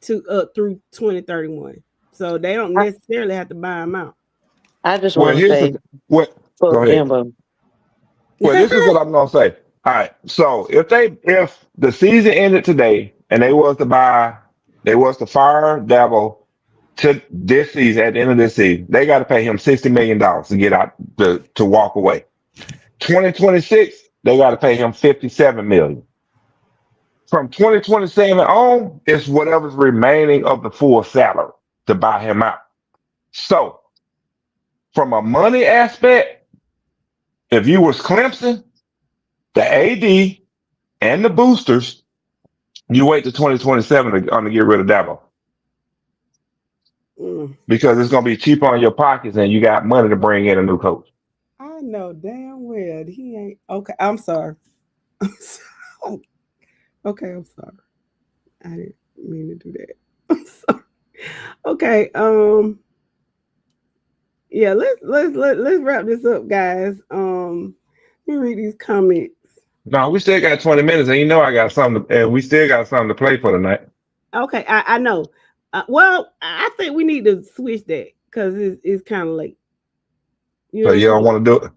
to through 2031. So they don't necessarily have to buy him out. I just Well, want to here's say, the what. Go fuck ahead. Jimbo. Well, this is what I'm gonna say. All right. So if the season ended today and they was to fire Dabo to this season at the end of this season, they got to pay him $60 million to get out to walk away. 2026, they got to pay him 57 million. From 2027 on, it's whatever's remaining of the full salary to buy him out. So, from a money aspect, if you was Clemson, the AD and the boosters, you wait to 2027 to get rid of Dabo Mm. because it's going to be cheaper on your pockets and you got money to bring in a new coach. I know damn well he ain't okay. I'm sorry. I'm sorry. Okay, I'm sorry. I didn't mean to do that. I'm sorry. Okay, yeah, let's wrap this up, guys. Let me read these comments. No, we still got 20 minutes, and you know I got something, and we still got something to play for tonight. Okay, I know. Well, I think we need to switch that because it's kind of late. You So know what you I'm don't saying? want to do it.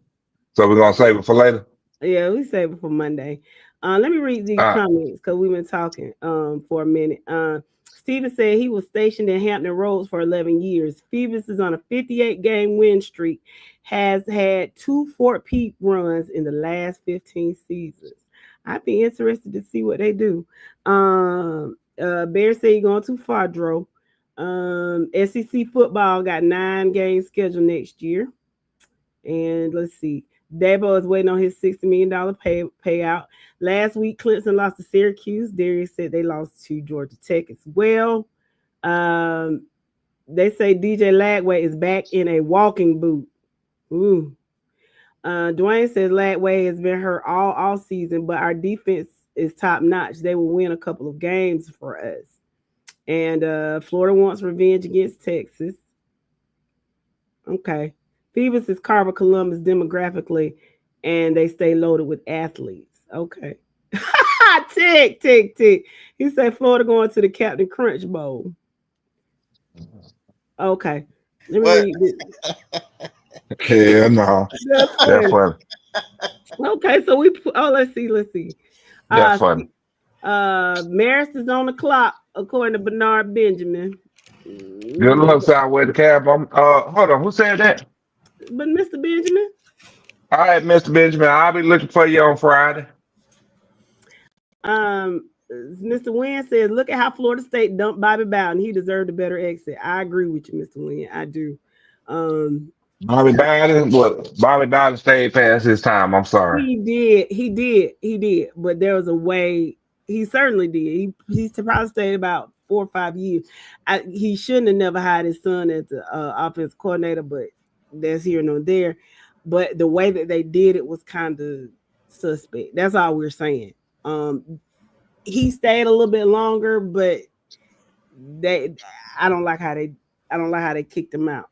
So we're gonna save it for later. Yeah, we save it for Monday. Let me read these Uh, comments because we've been talking for a minute. Steven said he was stationed in Hampton Roads for 11 years. Phoebus is on a 58 game win streak, has had 2 Fort Peak runs in the last 15 seasons. I'd be interested to see what they do. Bear said you're going too far, Dro. SEC football got 9 games scheduled next year. And let's see. Dabo is waiting on his $60 million payout. Last week, Clemson lost to Syracuse. Darius said they lost to Georgia Tech as well. They say DJ Lagway is back in a walking boot. Ooh. Dwayne says Lagway has been hurt all season, but our defense is top notch. They will win a couple of games for us. And Florida wants revenge against Texas. Okay. Phoebus is Carver Columbus demographically, and they stay loaded with athletes. Okay. tick. He said Florida going to the Captain Crunch Bowl. Okay. Let me What? read this. yeah, no, That's that's funny. funny. Okay, so let's see. That's funny. Marist is on the clock, according to Bernard Benjamin. Good luck, Southwest the cab. Hold on, who said that? But Mr. Benjamin? All right, Mr. Benjamin, I'll be looking for you on Friday. Mr. Wynn says, look at how Florida State dumped Bobby Bowden. He deserved a better exit. I agree with you, Mr. Wynn. I do. Bobby Biden stayed past his time. I'm sorry. He did. But there was a way. He certainly did. He's probably stayed about 4 or 5 years. He shouldn't have never hired his son as the offensive coordinator, but that's here nor there. But the way that they did it was kind of suspect. That's all we're saying. He stayed a little bit longer, but I don't like how they kicked him out.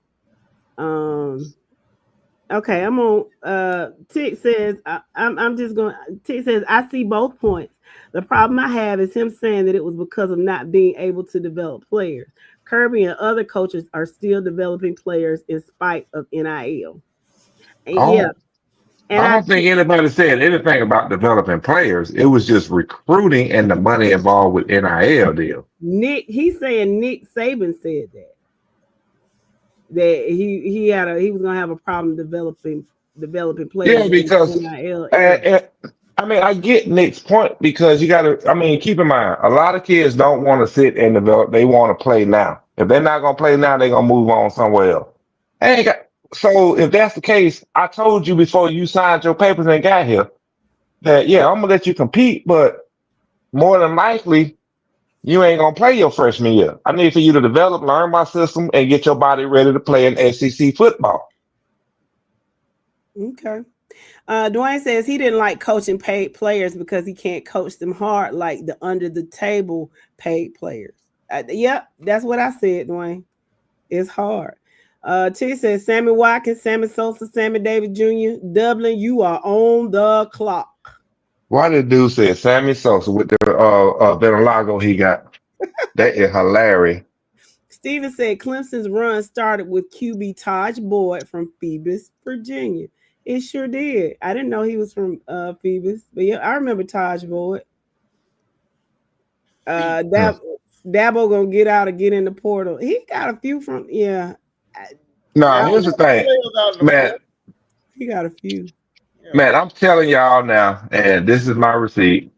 Okay, I'm on. Tick says I'm just going. Tick says I see both points. The problem I have is him saying that it was because of not being able to develop players. Kirby and other coaches are still developing players in spite of NIL. Yeah, and I don't think anybody said anything about developing players. It was just recruiting and the money involved with NIL deal. He's saying Nick Saban said that he was gonna have a problem developing players. Yeah, because NIL I mean I get Nick's point because you got to. I mean, keep in mind a lot of kids don't want to sit and develop. They want to play now. If they're not gonna play now, they're gonna move on somewhere else. Hey, so if that's the case, I told you before you signed your papers and got here that yeah, I'm gonna let you compete, but more than likely you ain't gonna play your freshman year. I need for you to develop, learn my system, and get your body ready to play in SEC football. Okay. Dwayne says he didn't like coaching paid players because he can't coach them hard like the under the table paid players. Yep, that's what I said, Dwayne. It's hard. T says Sammy Watkins, Sammy Sosa, Sammy Davis Jr. Dublin, you are on the clock. Why did dude say Sammy Sosa with the Venilago he got? That is hilarious. Steven said Clemson's run started with QB Taj Boyd from Phoebus, Virginia. It sure did. I didn't know he was from Phoebus, but yeah, I remember Taj Boyd. Dabo gonna get out and get in the portal. He got a few from No, here's the thing, man. he got a few. Yeah. Man, I'm telling y'all now, and this is my receipt.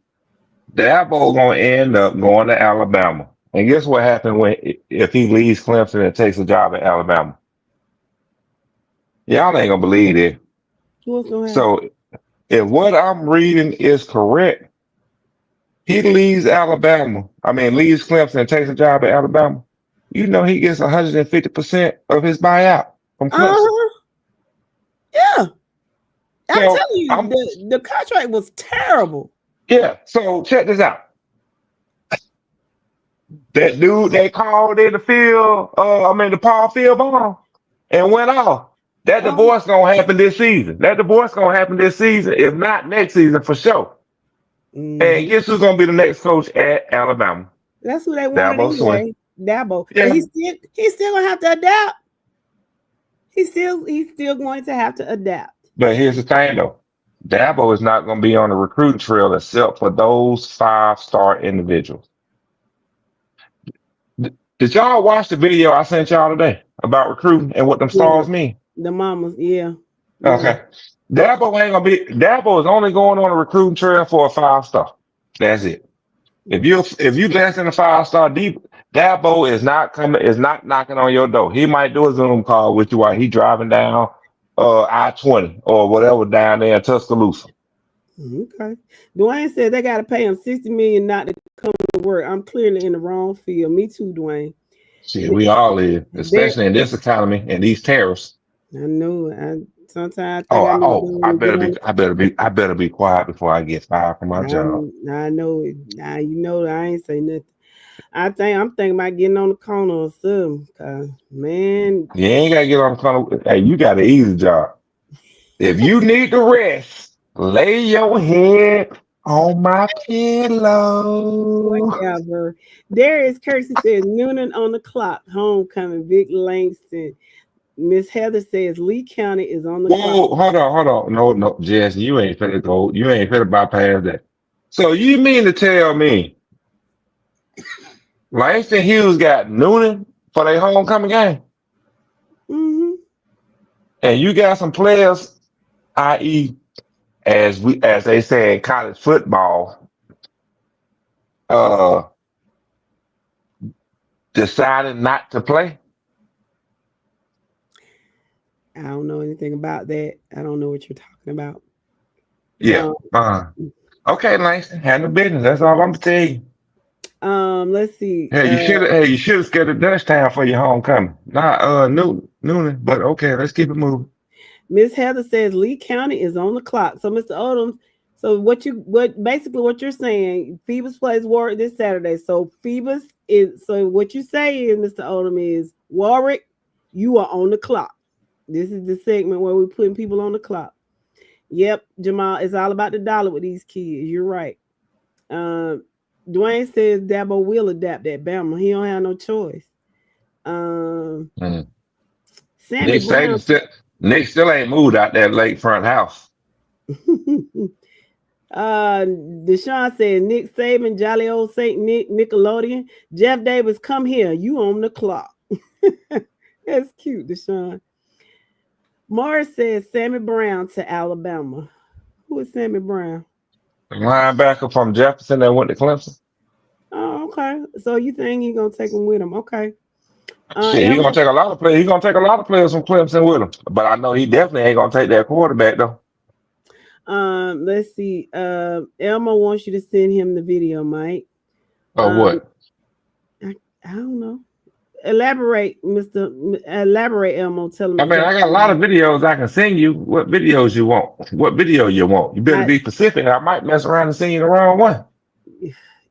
Dabo gonna end up going to Alabama. And guess what happened when if he leaves Clemson and takes a job at Alabama? Y'all ain't gonna believe it. What's gonna happen? So if what I'm reading is correct, he leaves Alabama. I mean, leaves Clemson and takes a job at Alabama. You know, he gets 150% of his buyout from Clemson. Uh-huh. Yeah. I'm So telling you, I'm the contract was terrible. yeah. So check this out. That dude they called in the field, the Paul Field bomb and went off. That Um, divorce gonna happen this season. That divorce gonna happen this season, if not next season for sure. And mhm. guess who's gonna be the next coach at Alabama? That's who they wanted Dabo Swin. anyway. Dabo. But Yeah. he's still gonna have to adapt. He's still going to have to adapt. But here's the thing though. Dabo is not gonna be on the recruiting trail except for those 5-star individuals. Did y'all watch the video I sent y'all today about recruiting and what them Yeah. stars mean? The mamas, yeah. Yeah. Okay. Dabo is only going on a recruiting trail for a 5-star. That's it. If you less than a 5-star deep, Dabo is not knocking on your door. He might do a Zoom call with you while he driving down I-20 or whatever down there in Tuscaloosa. Okay. Dwayne said they gotta pay him $60 million not to come to work. I'm clearly in the wrong field. Me too, Dwayne. Shit, we all is, There, especially in this economy and these tariffs. I know. Sometimes I Oh, think I need to oh, go and get on. I better be quiet before I get fired from my job. I know it. Now you know I ain't say nothing. I'm thinking about getting on the corner or something. Cause man, You ain't gotta get on the corner. Hey, you got an easy job. If you need to rest, lay your head on my pillow. whatever. Darius Kersey says Noonan on the clock. Homecoming. Vic Langston. Miss Heather says Lee County is on the clock. Whoa, hold on. No, no, Jess, you ain't finna go. You ain't finna bypass that. So you mean to tell me Langston Hughes got Noonan for their homecoming game, Mm-hmm. and you got some players, i.e., as they say in college football, uh, deciding not to play? I don't know anything about that. I don't know what you're talking about. Yeah. Um, Okay, Langston, handle business. That's all I'm gonna tell you. let's see. You should have scheduled Dutchtown for your homecoming. Not Noonan, but okay, let's keep it moving. Miss Heather says Lee County is on the clock. So, Mr. Odom, so what you're saying, Phoebus plays Warwick this Saturday. So what you say is, Mr. Odom, is Warwick, you are on the clock. This is the segment where we're putting people on the clock. Yep, Jamal, it's all about the dollar with these kids. You're right. Dwayne says Dabo will adapt at Bama. He don't have no choice. Mhm. Sammy Brown. Nick still ain't moved out that lakefront house. Deshaun said Nick Saban, Jolly Old Saint Nick, Nickelodeon. Jeff Davis, come here. You on the clock. That's cute, Deshaun. Morris says Sammy Brown to Alabama. Who is Sammy Brown? The linebacker from Jefferson that went to Clemson. Oh, okay. So you think he's gonna take him with him? Okay. Shit, he Elmo, gonna take a lot of players. He gonna take a lot of players from Clemson with him. But I know he definitely ain't gonna take that quarterback though. let's see. Elmo wants you to send him the video, Mike. Or what? I don't know. Elaborate, Elaborate, Elmo. Tell him I mean, I got a exactly. lot of videos I can send you. What videos you want? What video you want? You better I, be specific. I might mess around and send you the wrong one.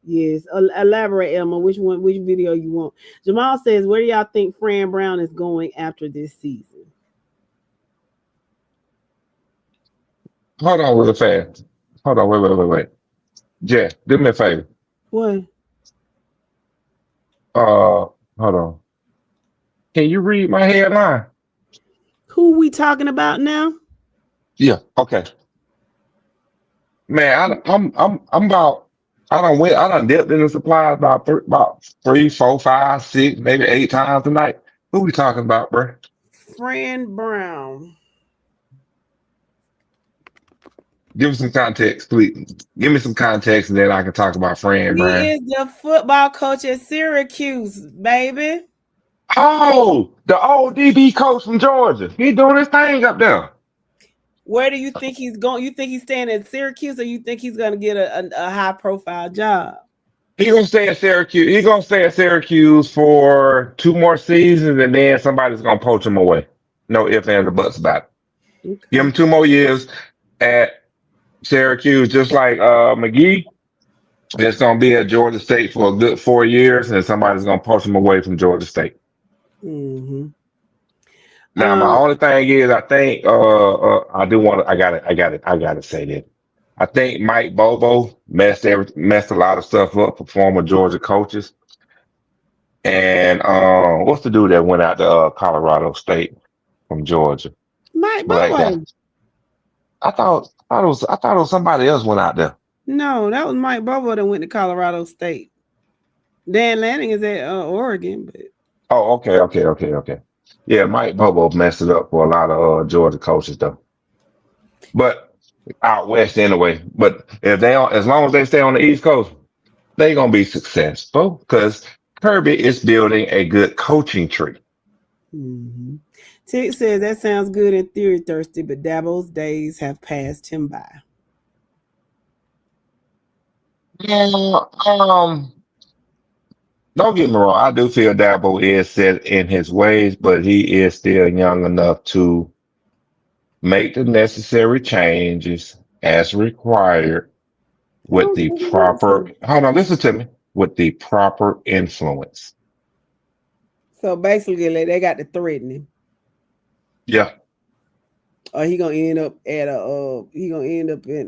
yes, elaborate, Elmo. Which video you want? Jamal says, where do y'all think Fran Brown is going after this season? Hold on real fast. Hold on, wait. Jeff, do me a favor. What? Hold on. Can you read my headline? Who we talking about now? Yeah. Okay. Man, I'm about. I done dipped in the supplies about 3, 4, 5, 6, maybe 8 times tonight. Who we talking about, bro? Fran Brown. Give me some context, please. Give me some context, and then I can talk about Fran He Brian. is the football coach at Syracuse, baby. Oh, the old DB coach from Georgia. He doing his thing up there. Where do you think he's going? You think he's staying at Syracuse, or you think he's going to get a high profile job? He gonna stay at Syracuse. He gonna stay at Syracuse for 2 more seasons, and then somebody's gonna poach him away. No ifs, ands, or buts about it. Give Okay. him 2 more years at Syracuse, just like McGee. It's gonna be at Georgia State for a good 4 years, and somebody's gonna poach him away from Georgia State. Mm-hmm. Now, my only thing is, I think I do want to. I gotta say that. I think Mike Bobo messed a lot of stuff up for former Georgia coaches. And what's the dude that went out to Colorado State from Georgia? Mike Black guy. Bobo. I thought it was somebody else went out there. No, that was Mike Bobo that went to Colorado State. Dan Lanning is at Oregon, but Oh, okay. Yeah, Mike Bobo messed it up for a lot of Georgia coaches though. But out west anyway. But if they on, as long as they stay on the East Coast, they gonna be successful because Kirby is building a good coaching tree. mm-hmm. Tick says that sounds good in theory, Thirsty, but Dabo's days have passed him by. Yeah, don't get me wrong. I do feel Dabo is set in his ways, but he is still young enough to make the necessary changes as required with the proper, hold on, listen to me, with the proper influence. So basically, like, they got to threaten him. Yeah. Or he gonna end up at a he gonna end up in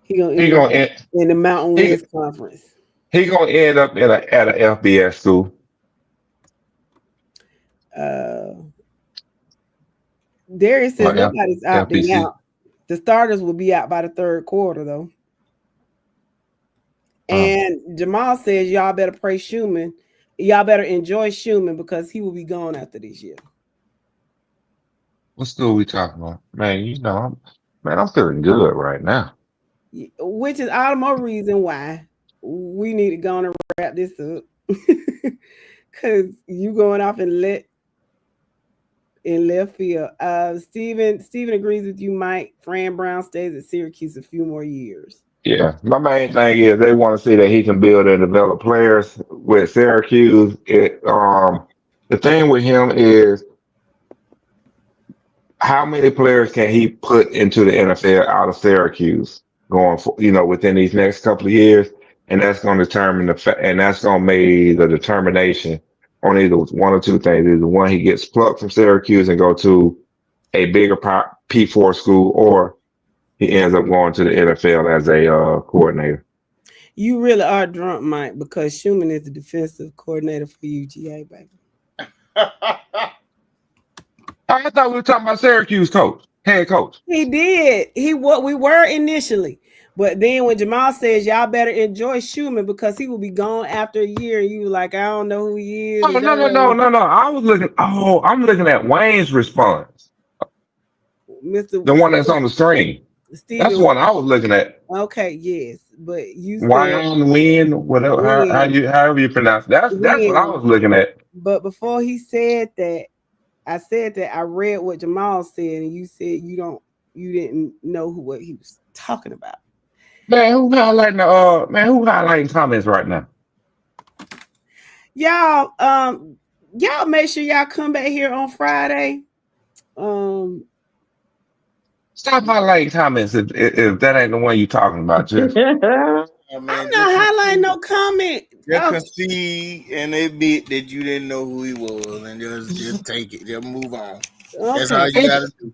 in the Mountain West Conference. He gonna end up at a FBS school. Darius says Like nobody's opting FBC. out. The starters will be out by the third quarter, though. And Jamal says y'all better pray Schumann. Y'all better enjoy Schumann because he will be gone after this year. What school we talking about? Man, I'm feeling good right now. Which is all the more reason why we need to go on and wrap this up. Because you going off in left field. Steven agrees with you, Mike. Fran Brown stays at Syracuse a few more years. Yeah, my main thing is they want to see that he can build and develop players with Syracuse. The thing with him is how many players can he put into the NFL out of Syracuse going for, within these next couple of years, and that's going to determine and that's going to make the determination on either one or two things. Either one, he gets plucked from Syracuse and go to a bigger P4 school, or he ends up going to the NFL as a coordinator. You really are drunk, Mike, because Schumann is the defensive coordinator for UGA, baby. I thought we were talking about Syracuse head coach. He did. We were initially. But then when Jamal says y'all better enjoy Schumann because he will be gone after a year, and you were like, I don't know who he is. Oh, no. I'm looking at Wayne's response. The one that's on the screen. Steven, that's the one I was looking at. Okay, yes. But you said whatever, however you pronounce it. That's what I was looking at. But before he said that, I said that I read what Jamal said, and you said you didn't know what he was talking about. Man, who highlighting comments right now? Y'all, y'all make sure y'all come back here on Friday. Stop highlighting comments if that ain't the one you talking about, Jeff. I'm not highlighting no comment. Just concede and admit that you didn't know who he was, and just take it. Just move on. Okay. That's all you gotta do.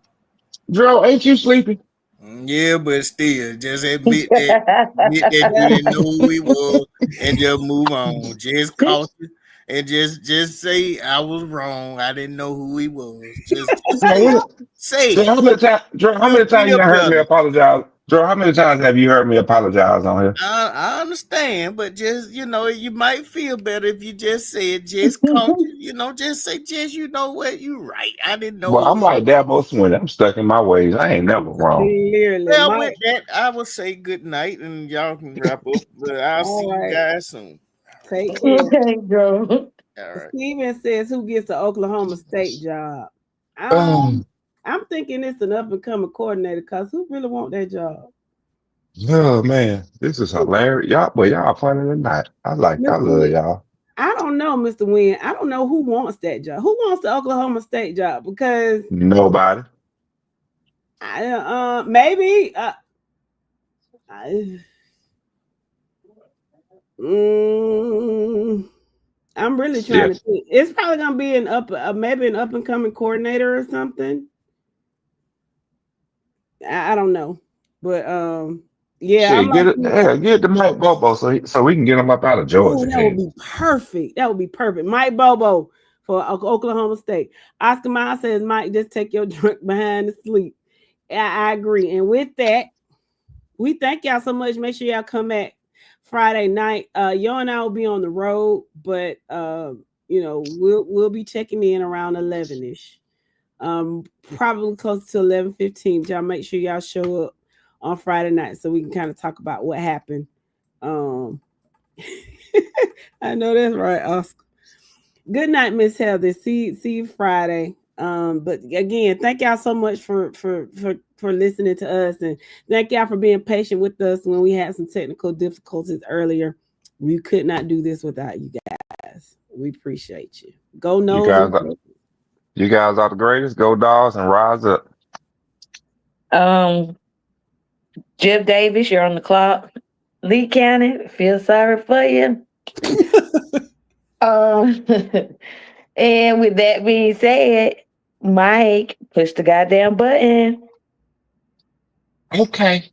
Dro, ain't you sleepy? Yeah, but still, just admit that you didn't know who he was, and just move on. Just caution and just say I was wrong. I didn't know who he was. Just say it. How many times you heard me apologize? Joe, how many times have you heard me apologize on here? I understand, but just you might feel better if you just said, just come, just say, just what, you right. I didn't know Well, it I'm was. like Dabo Swin. I'm stuck in my ways. I ain't never wrong. Clearly, Well, with Mike. that, I will say good night, and y'all can wrap up. But I'll see All you right. guys soon. Take care. Okay, Joe. All right. Steven says, "Who gets the Oklahoma State job?" Oh, I'm thinking it's an up and coming coordinator because who really want that job? oh man, this is hilarious. Y'all funny tonight. I Mr. love Win. y'all. I don't know, Mr. Win. I don't know who wants that job. Who wants the Oklahoma State job? Because Nobody. maybe I, mm, I'm really trying to Yes. think. It's probably gonna be maybe an up and coming coordinator or something. I don't know, but yeah, I'm Shit, like, get the Mike Bobo so we can get him up out of oh, Georgia. that would Hey, be perfect. That would be perfect. Mike Bobo for Oklahoma State. Oscar Miles says, Mike, just take your drink behind the sleep. I agree. And with that, we thank y'all so much. Make sure y'all come back Friday night. Yo and I will be on the road, but we'll be checking in around 11ish. Probably close to 11:15. Y'all make sure y'all show up on Friday night so we can kind of talk about what happened. Um I know that's right, Oscar. Good night, Miss Heather. See you Friday. But again, thank y'all so much for listening to us, and thank y'all for being patient with us when we had some technical difficulties earlier. We could not do this without you guys. We appreciate you. Go you Noles guys, and you guys are the greatest. Go dogs and rise up. Um, Jeff Davis, you're on the clock. Lee County, feel sorry for you. Um, and with that being said, Mike, push the goddamn button. Okay.